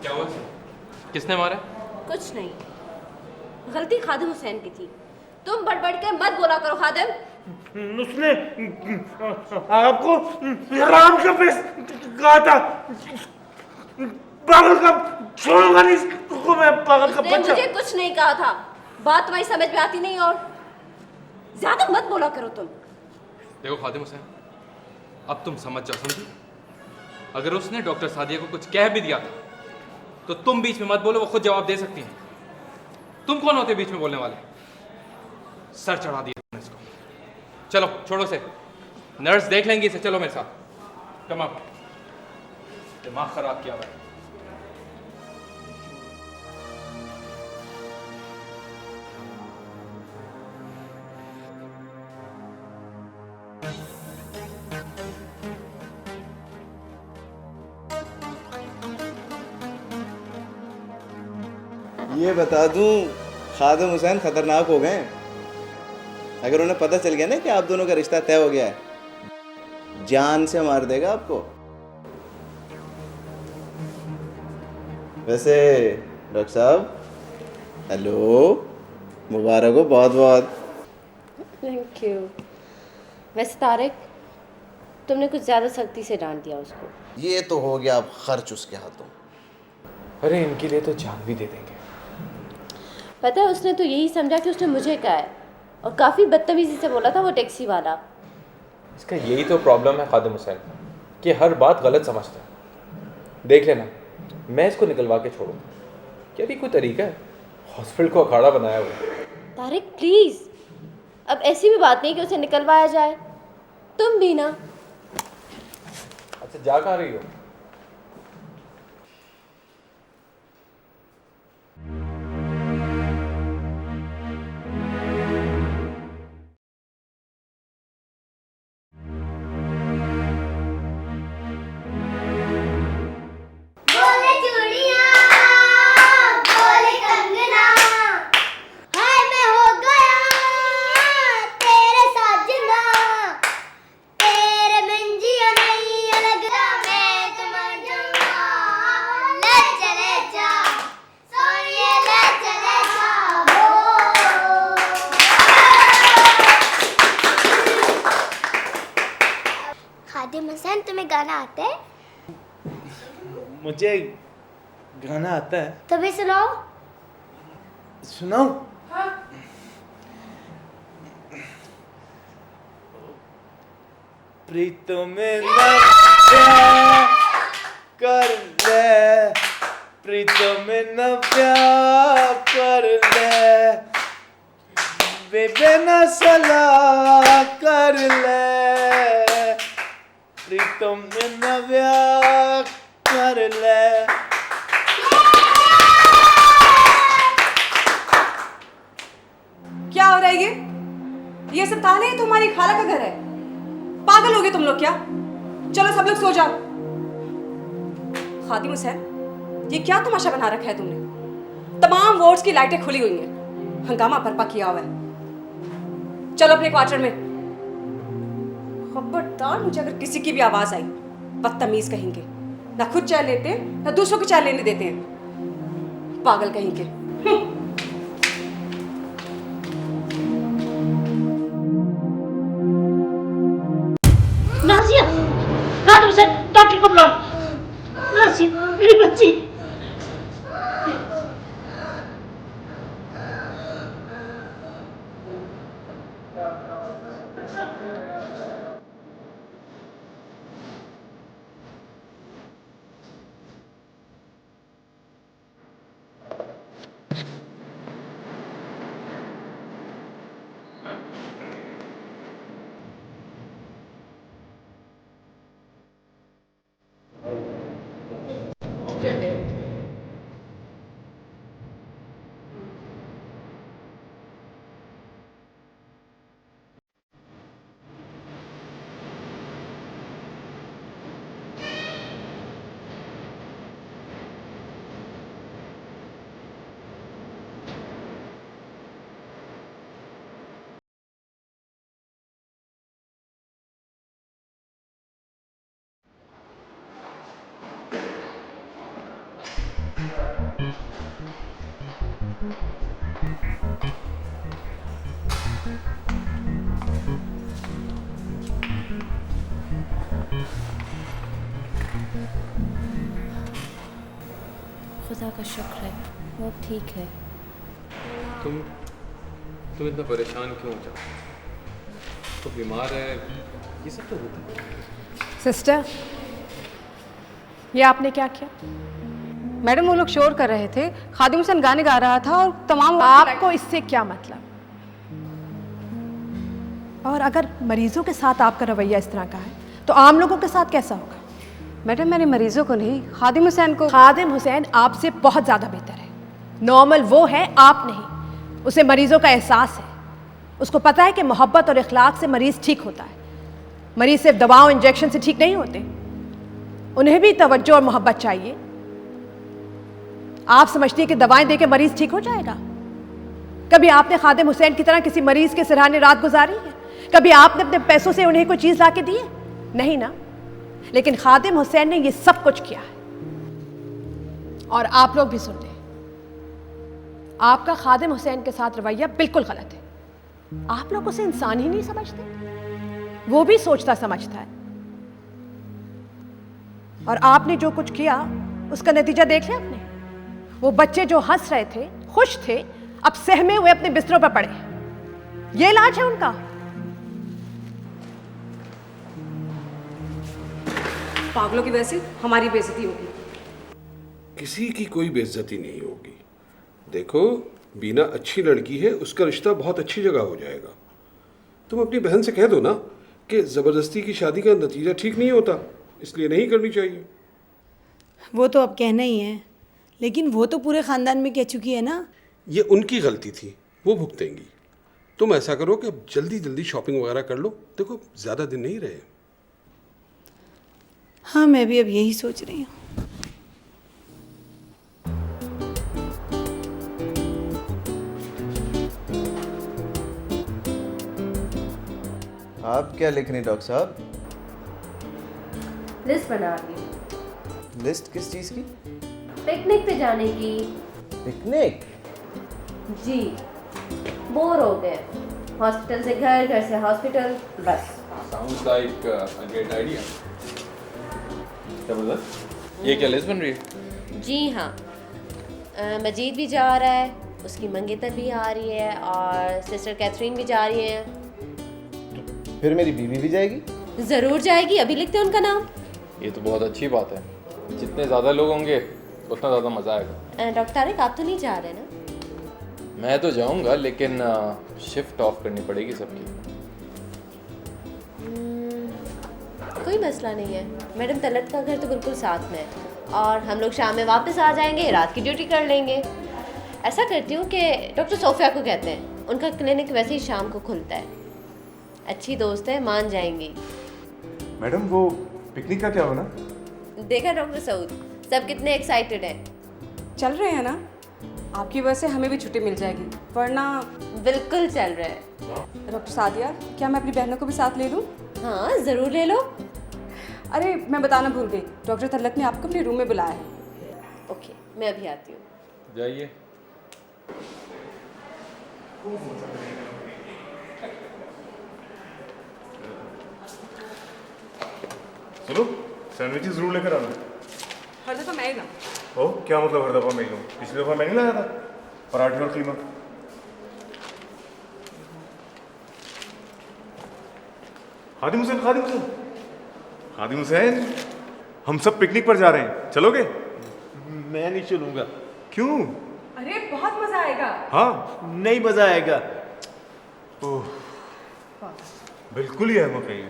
क्या हुआ? किसने मारा? कुछ नहीं, गलती खादिम हुसैन की थी। तुम बढ़ बढ़ के मत बोला करो खादिम। उसने आपको हराम का पेश कहा था। पागल का छोड़ूंगा नहीं इसको मैं, पागल का उसने बच्चा। मुझे कुछ नहीं कहा था। बात तुम्हारी समझ में आती नहीं और ज्यादा मत बोला करो तुम। देखो खादिम हुसैन, अब तुम समझ जाओ, समझी? अगर उसने डॉक्टर सादिया को कुछ कह भी दिया था तो तुम बीच में मत बोलो, वो खुद जवाब दे सकती हैं। तुम कौन होते बीच में बोलने वाले? सर चढ़ा दिया तुमने इसको। चलो छोड़ो से, नर्स देख लेंगी इसे। चलो मेरे साथ, कम अप। दिमाग खराब किया हुआ है। ये बता दूं, खादिम हुसैन खतरनाक हो गए। अगर उन्हें पता चल गया ना कि आप दोनों का रिश्ता तय हो गया है, जान से मार देगा आपको। वैसे डॉक्टर साहब, हेलो, मुबारक हो बहुत बहुत। Thank you. वैसे तारिक, तुमने कुछ ज्यादा सख्ती से डांट दिया उसको। ये तो हो गया अब खर्च उसके हाथों। अरे इनके लिए तो जान भी दे देंगे। पता है, उसने तो यही समझा कि उसने मुझे कहा है और काफ़ी बदतमीजी से बोला था वो टैक्सी वाला। इसका यही तो प्रॉब्लम है खादिम हुसैन, कि हर बात गलत समझता है। देख लेना, मैं इसको निकलवा के छोड़ूंगा। क्या भी कोई तरीका है? हॉस्पिटल को अखाड़ा बनाया हुआ है। तारिक प्लीज़, अब ऐसी भी बात नहीं कि उसे निकलवाया जाए। तुम भी ना। अच्छा, जा कहाँ रही हो? बोले चूड़ियां, बोले कंगना, हाय मैं हो गया तेरे साजना, तेरे मंजिया नहीं अलग मैं तुम्हारा जमा, ले चले जा सोनिए, ले चले जा हो। खादिम हुसैन, तुम्हें गाना आता है? मुझे गाना आता है। तभी सुनाओ। सुनाओ। प्रीतों में प्यार कर ले, प्रीतों में न प्यार कर ले, बेबे न सलाह कर ले, प्रीतों में न प्यार कर ले। क्या हो रहा है ये सब ताने हैं? तुम्हारी खाला का घर है। पागल हो गए तुम लोग क्या? चलो सब लोग सो जाओ। खादिम हुसैन, ये क्या तमाशा बना रखा है तुमने? तमाम वार्ड्स की लाइटें खुली हुई हैं, हंगामा बर्पा किया हुआ है। चलो अपने क्वार्टर में। खबरदार, मुझे अगर किसी की भी आवाज आई, बदतमीज कहेंगे। ना खुद चाय लेते हैं ना दूसरों को चाय लेने देते हैं, पागल कहेंगे। नाज़िया, खादिम हुसैन, डॉक्टर को बुलाओ। नाज़िया, मेरी बच्ची। खुदा का शुक्र है वो ठीक है। तुम इतना परेशान क्यों हो जाओ? तो बीमार है, ये सब तो होता है। सिस्टर, ये आपने क्या किया? मैडम वो लोग शोर कर रहे थे, खादिम हुसैन गाने गा रहा था और तमाम। आपको इससे क्या मतलब? और अगर मरीजों के साथ आपका रवैया इस तरह का है तो आम लोगों के साथ कैसा होगा? मैडम मैंने मरीजों को नहीं, खादिम हुसैन को। खादिम हुसैन आपसे बहुत ज़्यादा बेहतर है। नॉर्मल वो है, आप नहीं। उसे मरीजों का एहसास है, उसको पता है कि मोहब्बत और इखलाक से मरीज़ ठीक होता है। मरीज़ सिर्फ दवाओं इंजेक्शन से ठीक नहीं होते, उन्हें भी तवज्जो और मोहब्बत चाहिए। आप समझती हैं कि दवाएं देके मरीज़ ठीक हो जाएगा? कभी आपने खादिम हुसैन की तरह किसी मरीज़ के सिरहाने रात गुजारी है? कभी आपने अपने पैसों से उन्हें कोई चीज़ ला के दी है? नहीं ना। लेकिन खादिम हुसैन ने ये सब कुछ किया है। और आप लोग भी सुन लें, आपका खादिम हुसैन के साथ रवैया बिल्कुल गलत है। आप लोग उसे इंसान ही नहीं समझते, वो भी सोचता समझता है। और आपने जो कुछ किया उसका नतीजा देख लिया आपने। वो बच्चे जो हंस रहे थे, खुश थे, अब सहमे हुए अपने बिस्तरों पर पड़े। ये इलाज है उनका। पागलों की वजह से हमारी बेइज्जती होगी। किसी की कोई बेइज्जती नहीं होगी। देखो, बीना अच्छी लड़की है, उसका रिश्ता बहुत अच्छी जगह हो जाएगा। तुम अपनी बहन से कह दो ना कि ज़बरदस्ती की शादी का नतीजा ठीक नहीं होता, इसलिए नहीं करनी चाहिए। वो तो अब कहना ही है, लेकिन वो तो पूरे ख़ानदान में कह चुकी है ना। ये उनकी गलती थी, वो भुगतेंगी। तुम ऐसा करो कि अब जल्दी जल्दी शॉपिंग वगैरह कर लो। देखो, ज़्यादा दिन नहीं रहे। हाँ, मैं भी अब यही सोच रही हूँ। आप क्या लिख रही डॉक्टर साहब? लिस्ट बना रही। लिस्ट किस चीज़ की? पिकनिक पे जाने की। पिकनिक? जी, बोर हो गए। हॉस्पिटल से घर, घर से हॉस्पिटल, बस। Sounds like a great idea. क्या बोला? ये क्या लिस्ट बन रही है? जी हाँ, मजीद भी जा रहा है, उसकी मंगेतर भी आ रही है और सिस्टर कैथरीन भी जा रही है। फिर मेरी बीवी भी जाएगी? ज़रूर जाएगी, अभी लिखते हैं उनका नाम। ये तो बहुत अच्छी बात है। जितने ज़्यादा लोग होंगे उतना ज़्यादा मज़ा आएगा। डॉक्टर तारिक, आप तो नहीं जा रहे ना? मैं तो जाऊंगा, लेकिन शिफ्ट ऑफ करनी पड़ेगी सबकी। कोई मसला नहीं है, मैडम तलत का घर तो बिल्कुल साथ में है और हम लोग शाम में वापस आ जाएंगे, रात की ड्यूटी कर लेंगे। ऐसा करती हूँ कि डॉक्टर सोफिया को कहते हैं, उनका क्लिनिक वैसे ही शाम को खुलता है। अच्छी दोस्त है, मान जाएंगी। मैडम, वो पिकनिक का क्या होना? देखा डॉक्टर सऊद, सब कितने एक्साइटेड हैं। चल रहे हैं ना? आपकी वजह से हमें भी छुट्टी मिल जाएगी, वरना। बिल्कुल चल रहा है। डॉक्टर सादिया, क्या मैं अपनी बहनों को भी साथ ले लूँ? हाँ, ज़रूर ले लो। अरे, मैं बताना भूल गई, डॉक्टर तलत ने आपको अपने रूम में बुलाया है। ओके, मैं अभी आती हूँ। जाइए। चलो, सैंडविचेस जरूर लेकर आना। हर दफ़ा मैं ही ना। ओ, क्या मतलब हर दफ़ा मैं ही लूँ? पिछली दफ़ा मैं नहीं लाया था पराठे और कीमा। खादिम हुसैन, खादिम हुसैन, खादिम हुसैन, हम सब पिकनिक पर जा रहे हैं, चलोगे? मैं नहीं चलूंगा। क्यों? अरे, बहुत मज़ा आएगा। हाँ, नहीं मजा आएगा। ओह, बिल्कुल ही अहमक है ये।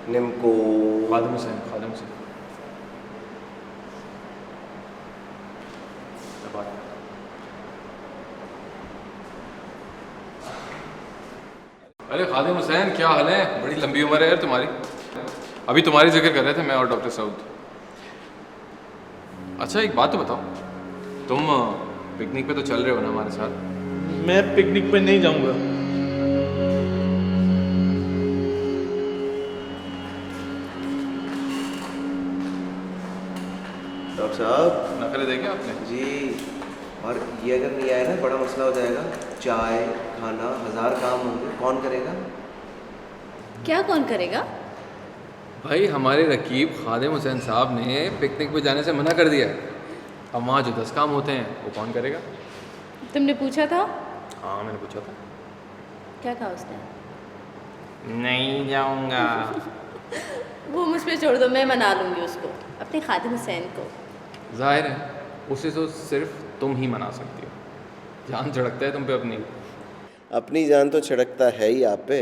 निम्को। खादिम हुसैन, खादिम हुसैन। अरे खादिम हुसैन, क्या हाल है? बड़ी लंबी उम्र है यार तुम्हारी। अभी तुम्हारी जिक्र कर रहे थे मैं और डॉक्टर सऊद। अच्छा, एक बात तो बताओ, तुम पिकनिक पे तो चल रहे हो ना हमारे साथ? मैं पिकनिक पे नहीं जाऊंगा। डॉक्टर साहब, नखरे देखे आपने? जी। और ये अगर नहीं आए ना बड़ा मसला हो जाएगा। चाय खाना 1000 काम होंगे, कौन करेगा? क्या कौन करेगा? भाई हमारे रकीब खादिम हुसैन साहब ने पिकनिक पे जाने से मना कर दिया है। अब वहाँ जो 10 काम होते हैं वो कौन करेगा? तुमने पूछा था? हाँ मैंने पूछा था। क्या कहा उसने? नहीं जाऊँगा। वो मुझ पे छोड़ दो, मैं मना लूँगी उसको, अपने खादिम हुसैन को। जाहिर है उसे तो सिर्फ तुम ही मना सकती हो। जान झड़कता है तुम पे अपनी। अपनी जान तो छिड़कता है ही आप पे,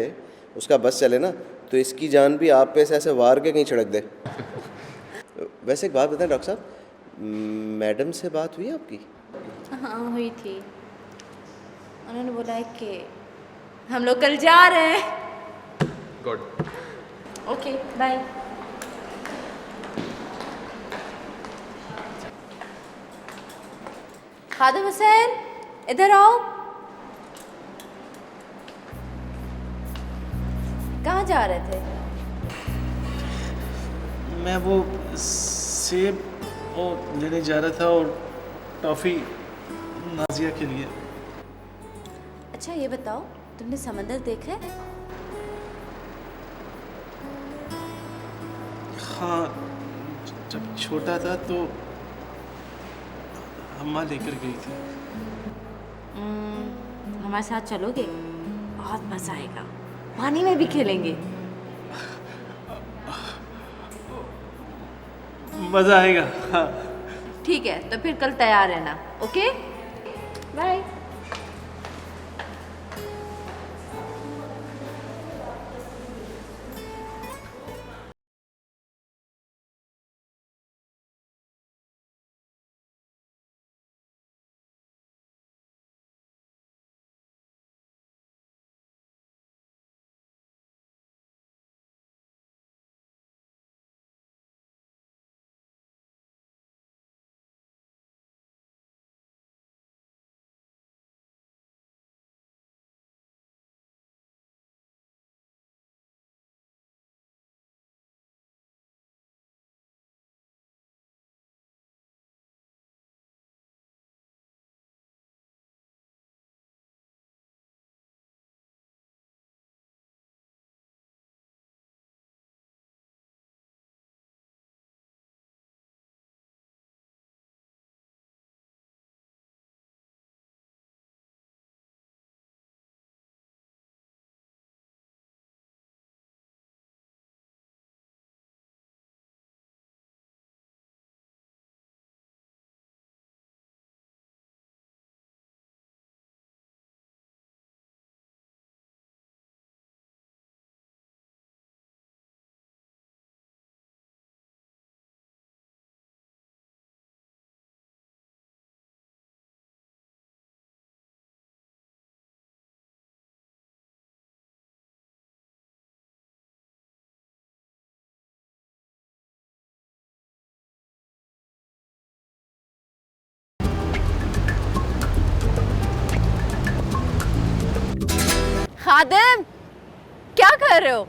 उसका बस चले ना तो इसकी जान भी आप पे से ऐसे वार के कहीं छिड़क दे। वैसे एक बात बताएं डॉक्टर साहब, मैडम से बात हुई आपकी? हाँ हुई थी, उन्होंने बोला है कि हम लोग कल जा रहे हैं। Good. Okay bye. Khadim Hussain इधर आओ। कहाँ जा रहे थे? मैं वो सेब वो लेने जा रहा था और टॉफ़ी नाजिया के लिए। अच्छा ये बताओ, तुमने समंदर देखा है? हाँ, जब छोटा था तो अम्मा लेकर गई थी। हमारे साथ चलोगे? बहुत मज़ा आएगा, पानी में भी खेलेंगे। मज़ा आएगा। हाँ ठीक है, तो फिर कल तैयार रहना। Okay bye. खादिम क्या कर रहे हो?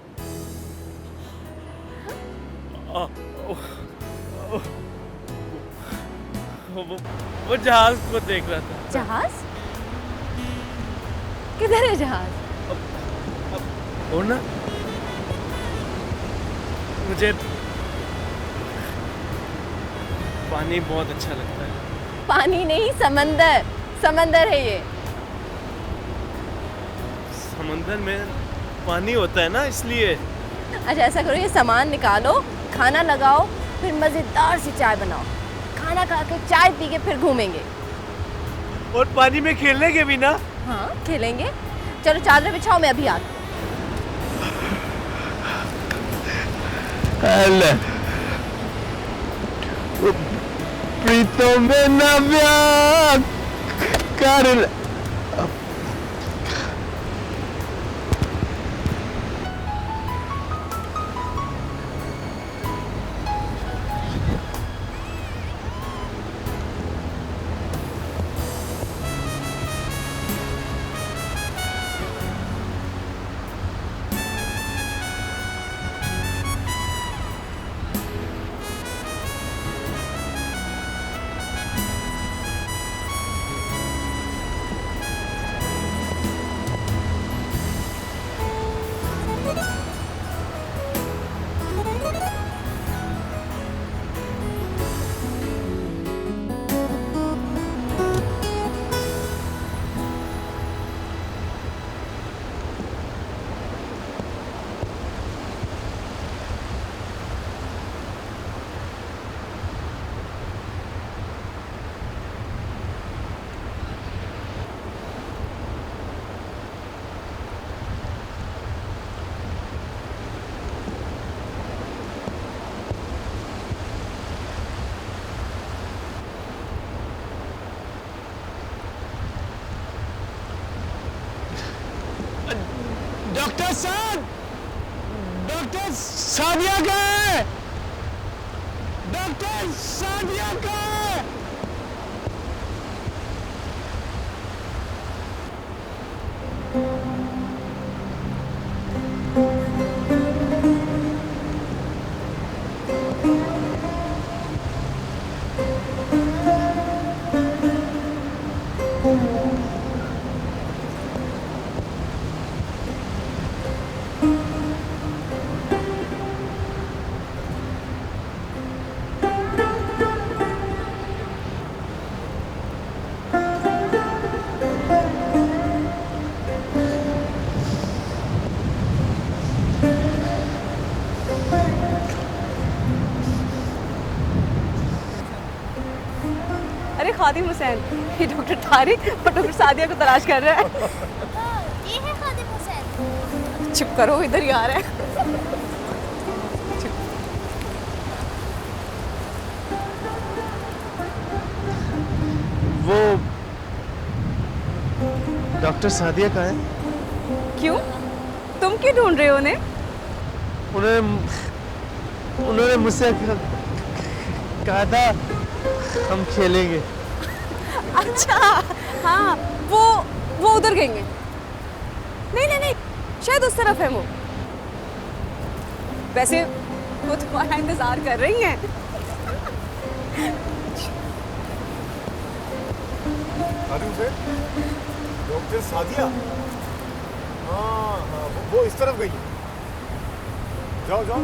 वो जहाज को देख रहा था। जहाज? किधर है जहाज? और ना मुझे पानी बहुत अच्छा लगता है। पानी नहीं, समंदर। समंदर है ये। समंदर में पानी होता है ना, इसलिए। अच्छा ऐसा करो, ये सामान निकालो, खाना लगाओ, फिर मज़ेदार सी चाय बनाओ। खाना खा के चाय पी के फिर घूमेंगे। और पानी में खेलने के भी ना? हाँ खेलेंगे। चलो चादर बिछाओ, मैं अभी आती हूँ। प्रीतम में नव्या कर सादिया कहाँ है? डॉक्टर सादिया कहाँ है? अरे खादिम हुसैन, ये डॉक्टर तारिक और डॉक्टर सादिया को तलाश कर रहा है। ये है खादिम हुसैन। चुप करो, इधर ही आ रहा है। वो डॉक्टर सादिया कहाँ है? क्यों? तुम क्यों ढूंढ रहे हो उन्हें? उन्होंने मुझसे कहा था हम खेलेंगे। अच्छा, हाँ, वो उधर गई हैं। नहीं, शायद उस तरफ है वो। वैसे वो तुम्हारा इंतजार कर रही हैं। डॉक्टर सादिया, हाँ, वो इस तरफ गई है। जाओ।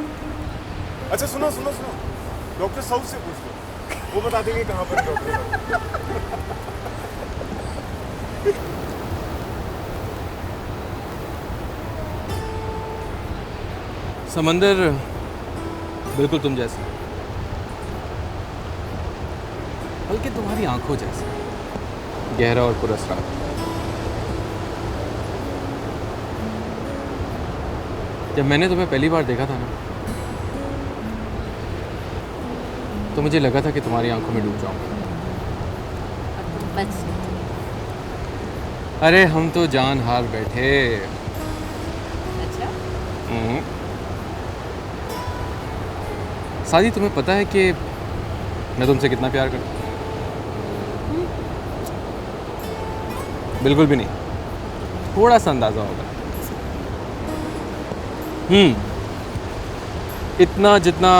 अच्छा सुनो, डॉक्टर साउथ से पूछ लो, वो बता देंगे कहाँ पर डॉक्टर। समंदर बिल्कुल तुम जैसे, बल्कि तुम्हारी आंखों जैसे, गहरा और पुरस्कार। जब मैंने तुम्हें पहली बार देखा था ना, तो मुझे लगा था कि तुम्हारी आंखों में डूब जाऊंगा। अरे हम तो जान हार बैठे। अच्छा? सादी, तुम्हें पता है कि मैं तुमसे कितना प्यार करता हूँ? बिल्कुल भी नहीं, थोड़ा सा अंदाजा होगा। इतना जितना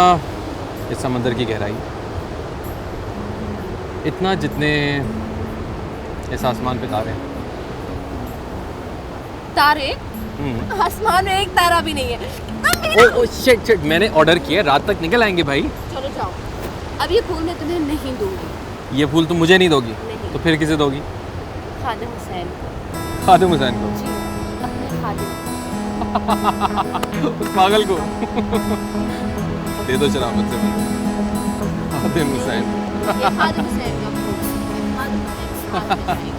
इस समंदर की गहराई, इतना जितने इस आसमान पे तारे हैं। तारे? आसमान में एक तारा भी नहीं है। ओ शिट, मैंने ऑर्डर किया, रात तक निकल आएंगे भाई। चलो जाओ, अब ये फूल मैं तुम्हें नहीं दूंगी। ये फूल तुम मुझे नहीं दोगी? नहीं। तो फिर किसे दोगी? खादिम हुसैन को। खादिम हुसैन को? जी, अपने खादिम। उस पागल को दे दो शराफत से। खादिम हुसैन। ये खादिम हुसैन का फूल है। खादिम हुसैन।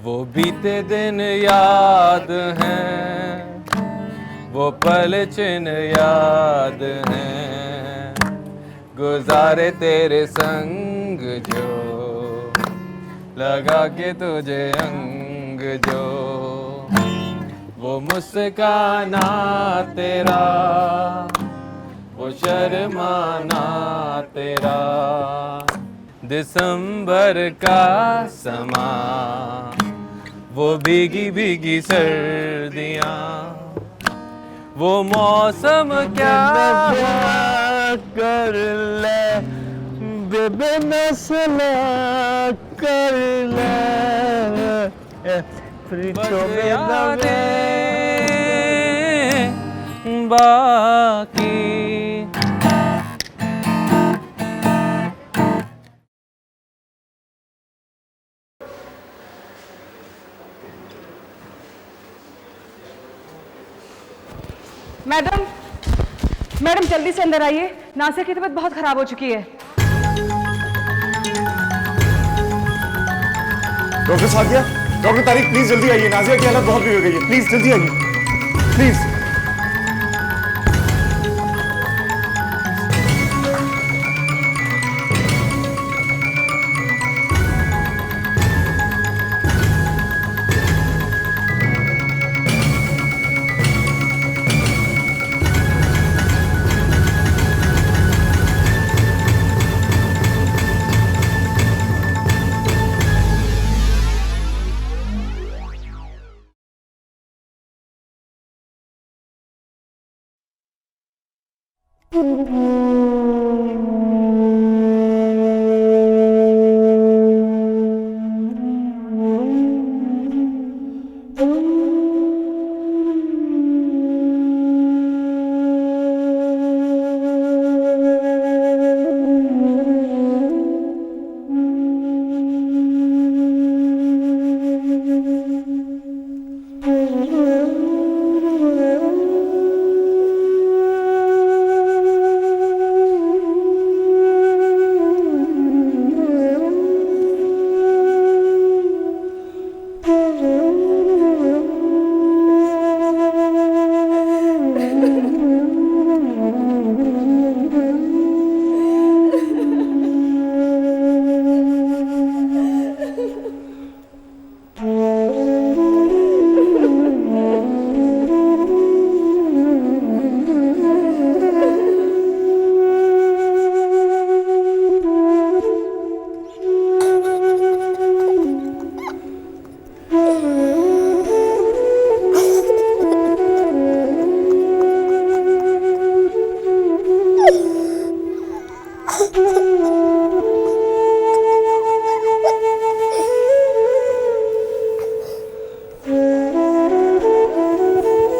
वो बीते दिन याद हैं, वो पल छिन याद हैं, गुजारे तेरे संग जो, लगा के तुझे अंग जो, वो मुस्काना तेरा, वो शर्माना तेरा, दिसंबर का समा, वो भीगी भीगी सर्दियाँ, वो मौसम क्या कर ले बेबे नस्ला कर ले बाकी। मैडम जल्दी से अंदर आइए, नासिर की तबीयत बहुत खराब हो चुकी है। Doctor Sadia, doctor Tariq, please जल्दी आइए, नाजिया की हालत बहुत बिगड़ गई है, प्लीज जल्दी आइए, प्लीज।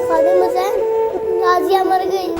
खादिम हुसैन, नाजिया मर गई।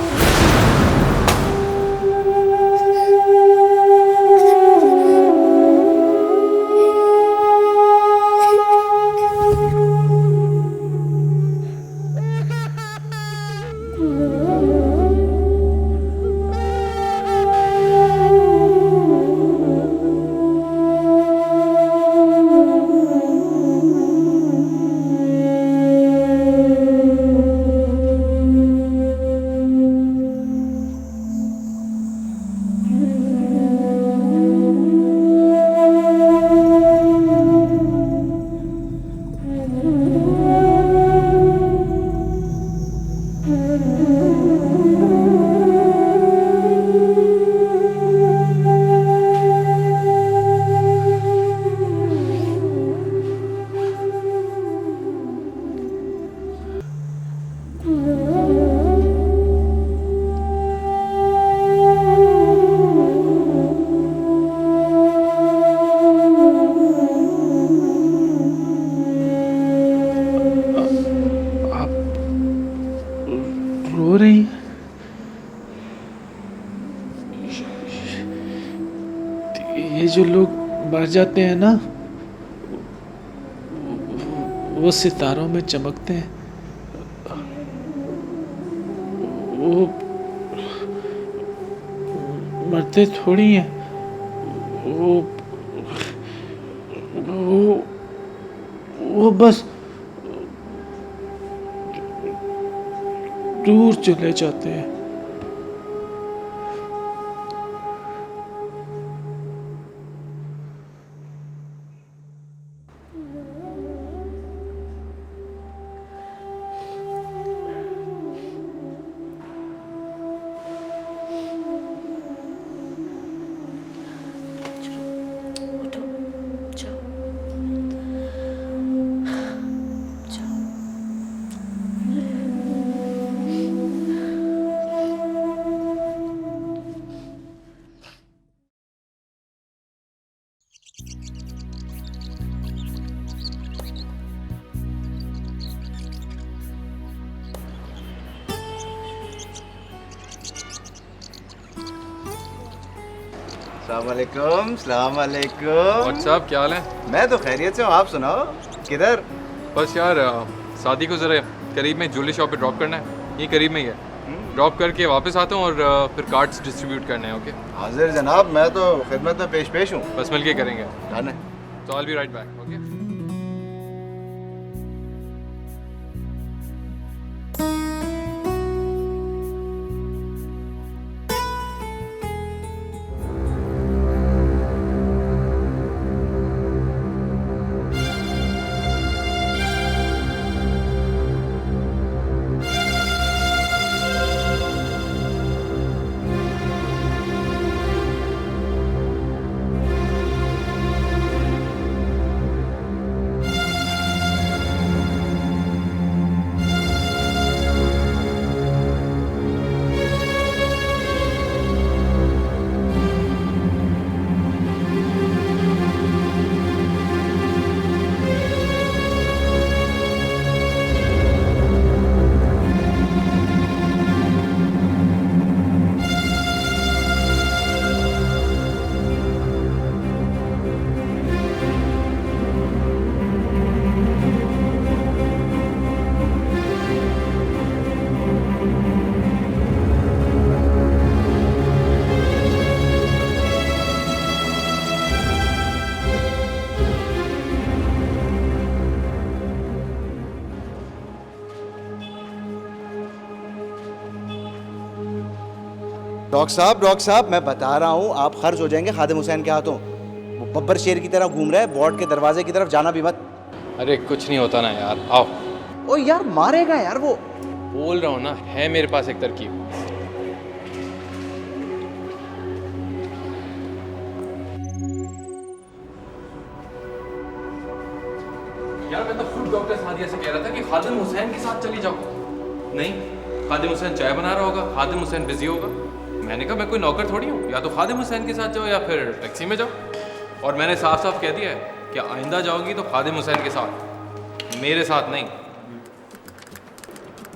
रो रही हैं? ये जो लोग मर जाते हैं ना, वो सितारों में चमकते हैं। वो मरते थोड़ी हैं। वो बस दूर चले जाते हैं। सलाम अलैकुम। व्हाट्सअप, क्या हाल है? मैं तो खैरियत से हूँ, आप सुनाओ। किधर? बस यार शादी को ज़रा करीब में ज्वेलरी शॉप पे ड्रॉप करना है। ये करीब में ही है। ड्रॉप करके वापस आता हूँ और फिर कार्ड्स डिस्ट्रीब्यूट करने हैं। ओके हाजिर जनाब, मैं तो खिदमत में पेश हूँ। बस मिल के करेंगे। डन है। तो I will be right back. Okay doctor साहब मैं बता रहा हूँ आप खर्च हो जाएंगे खादिम हुसैन के हाथों। वो बब्बर शेर की तरह घूम रहा है, वार्ड के दरवाजे की तरफ जाना भी मत। अरे कुछ नहीं होता ना यार, आओ। ओ यार मारेगा यार वो। बोल रहा हूँ ना, है मेरे पास एक तरकीब। यार मैं तो खुद डॉक्टर सादिया से कह रहा था कि खादिम हुसैन के साथ चली जाओ। नहीं, खादिम हुसैन चाय बना रहा होगा, खादिम हुसैन बिजी होगा। मैंने कहा मैं कोई नौकर थोड़ी हूँ, या तो खादिम हुसैन के साथ जाओ या फिर टैक्सी में जाओ। और मैंने साफ साफ कह दिया है कि आइंदा जाओगी तो खादिम हुसैन के साथ, मेरे साथ नहीं।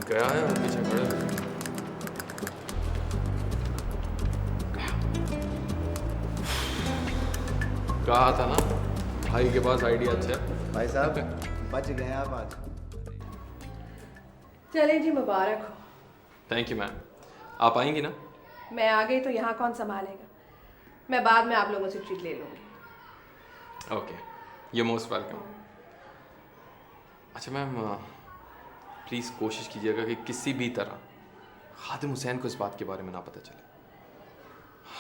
गया है वो पीछे खड़े हुए। कहा था ना भाई के पास आइडिया अच्छा है। भाई साहब बच गए आप आज। चले जी, मुबारक हो। Thank you ma'am. आप आएंगी ना? मैं आ गई तो यहाँ कौन संभालेगा? मैं बाद में आप लोगों से ट्रीट ले लूँगी। Okay, you most welcome. अच्छा मैम, प्लीज़ कोशिश कीजिएगा कि किसी भी तरह खादिम हुसैन को इस बात के बारे में ना पता चले।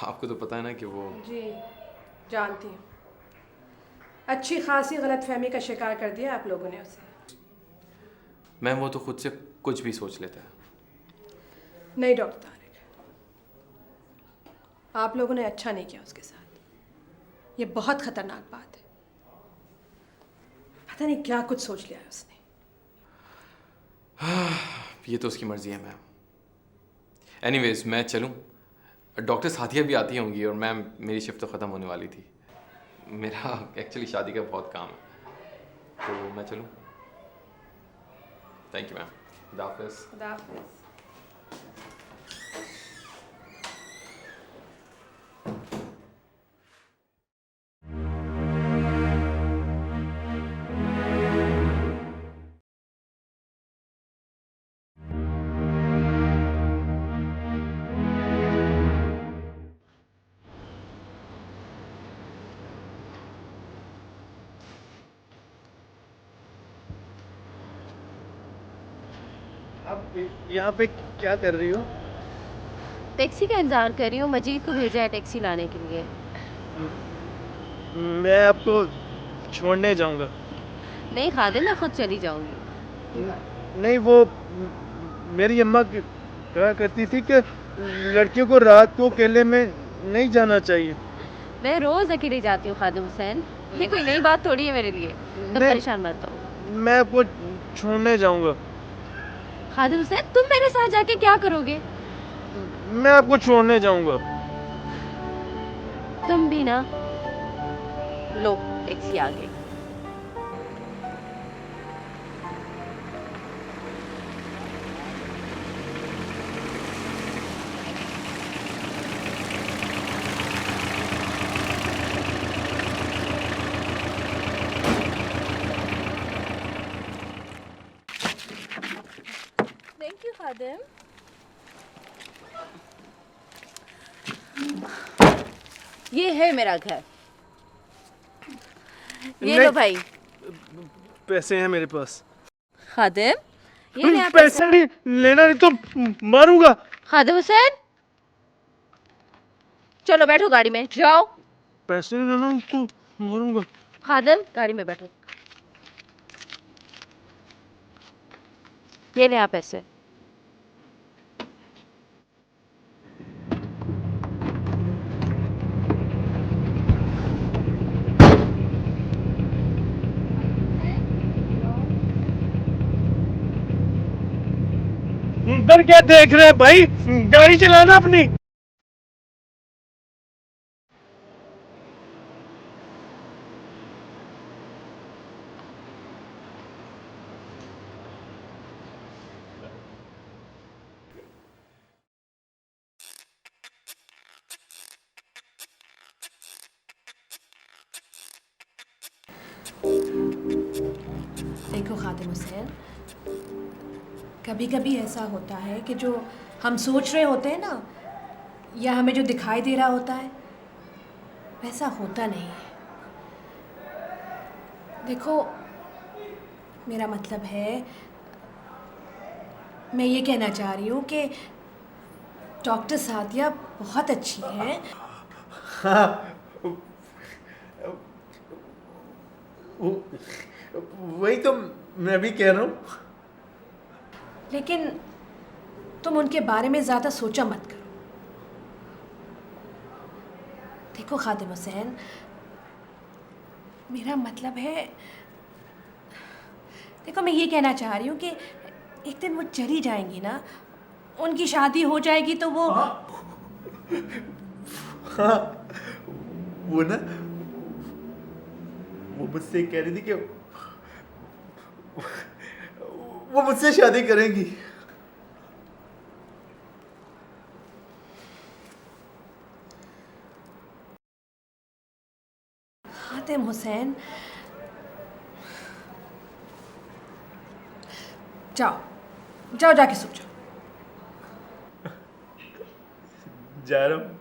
आपको तो पता है ना कि वो। जी जानती हूँ, अच्छी खासी गलतफहमी का शिकार कर दिया आप लोगों ने उसे। मैम वो तो खुद से कुछ भी सोच लेता है। नहीं डॉक्टर तारिक, आप लोगों ने अच्छा नहीं किया उसके साथ। ये बहुत खतरनाक बात है। पता नहीं क्या कुछ सोच लिया है उसने। ये तो उसकी मर्जी है मैम। एनीवेज मैं चलूँ? डॉक्टर साथिया भी आती होंगी और मैम मेरी शिफ्ट तो ख़त्म होने वाली थी। मेरा एक्चुअली शादी का बहुत काम है, तो मैं चलूँ? Thank you ma'am. खुदा हाफिज़। खुदा हाफिज़। आप यहाँ पे क्या कर रही हो? टैक्सी का इंतजार कर रही हूँ। मजीद को भेजा है टैक्सी लाने के लिए। मैं आपको छोड़ने जाऊंगा। नहीं खादिम, मैं खुद चली जाऊंगी। नहीं, वो मेरी अम्मा कहा करती थी कि लड़कियों को रात को अकेले में नहीं जाना चाहिए। मैं रोज अकेले जाती हूँ खादिम हुसैन, ये कोई नई बात थोड़ी है मेरे लिए। तो परेशान मत हो। मैं आपको छोड़ने जाऊंगा। खादिम हुसैन, तुम मेरे साथ जाके क्या करोगे? मैं आपको छोड़ने जाऊंगा। तुम भी ना। लो टैक्सी आ गई। थैंक यू खादिम। ये है मेरा घर। ये लो भाई। पैसे हैं मेरे पास। खादिम, ये ले आप पैसे नहीं लेना, नहीं तो मारूंगा। खादिम हुसैन, चलो बैठो गाड़ी में, जाओ। पैसे नहीं लेना तो मारूंगा। खादिम गाड़ी में बैठो। ये ले आप पैसे। उधर क्या देख रहे हैं भाई? गाड़ी चलाना अपनी। देखो खादिम हुसैन, कभी कभी ऐसा होता है कि जो हम सोच रहे होते हैं ना, या हमें जो दिखाई दे रहा होता है, वैसा होता नहीं है। देखो मेरा मतलब है, मैं ये कहना चाह रही हूँ कि डॉक्टर सादिया बहुत अच्छी है। हाँ वही तो मैं भी कह रहा हूँ। लेकिन तुम उनके बारे में ज़्यादा सोचा मत करो। देखो खादिम हुसैन, मेरा मतलब है, देखो मैं ये कहना चाह रही हूँ कि एक दिन वो चली जाएंगी ना, उनकी शादी हो जाएगी तो वो हाँ वो ना, वो मुझसे कह रही थी कि वो मुझसे शादी करेंगी। खादिम हुसैन, जाओ जाओ जाके सो जाओ। जा रहा हूँ।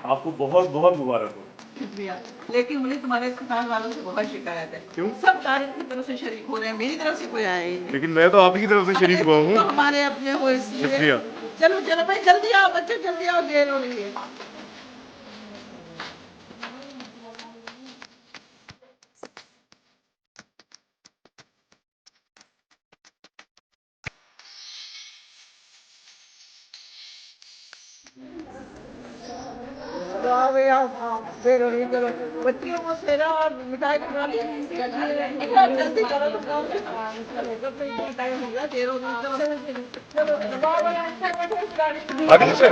आपको बहुत बहुत मुबारक हो। शुक्रिया, लेकिन मुझे तुम्हारे अस्पताल वालों से बहुत शिकायत है। क्यों? सब तारिक की तरफ से शरीक हो रहे हैं, मेरी तरफ से कोई आया ही नहीं। लेकिन मैं तो आप ही की तरफ से शरीक हुआ हूँ। तो हमारे अपने हो इसलिए। शुक्रिया। चलो चलो भाई जल्दी आओ बच्चे, जल्दी आओ, देर हो रही है। आओ भैया, देर हो रही है, चलो बच्चियों को सेरा और मिठाई खिला दी। जल्दी करो तो काम टाइम हो गया, देर हो रही है। चलो आगे से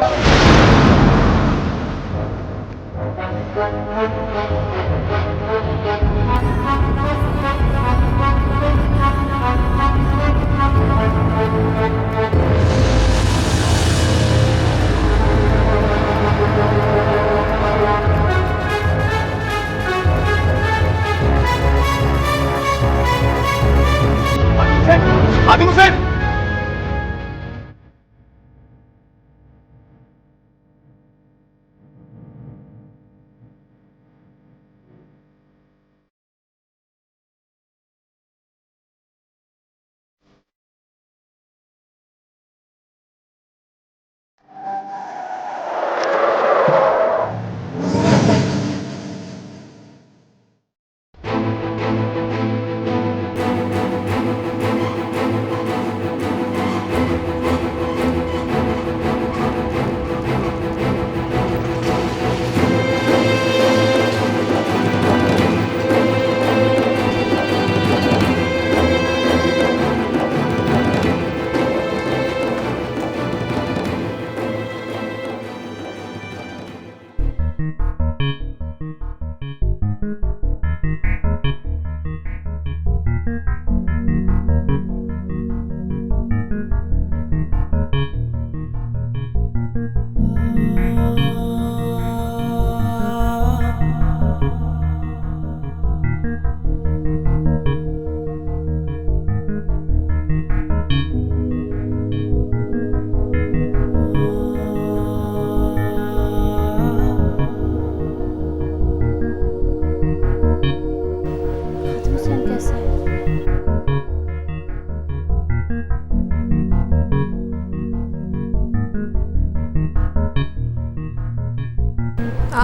आदिम हुसैन।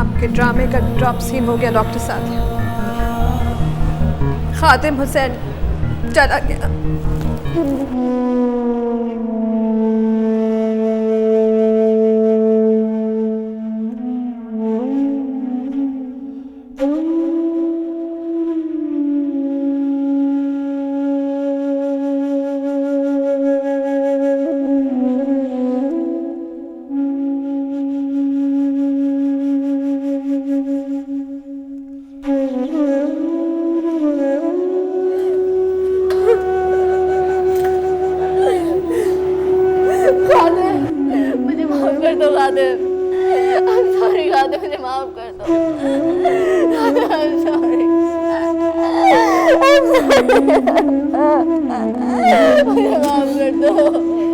आपके ड्रामे का ड्रॉप सीन हो गया डॉक्टर साथिया। खादिम हुसैन चला गया। मुझे माफ कर दो खादिम। I'm sorry खादिम, मुझे माफ कर दो। I'm sorry। मुझे माफ कर दो।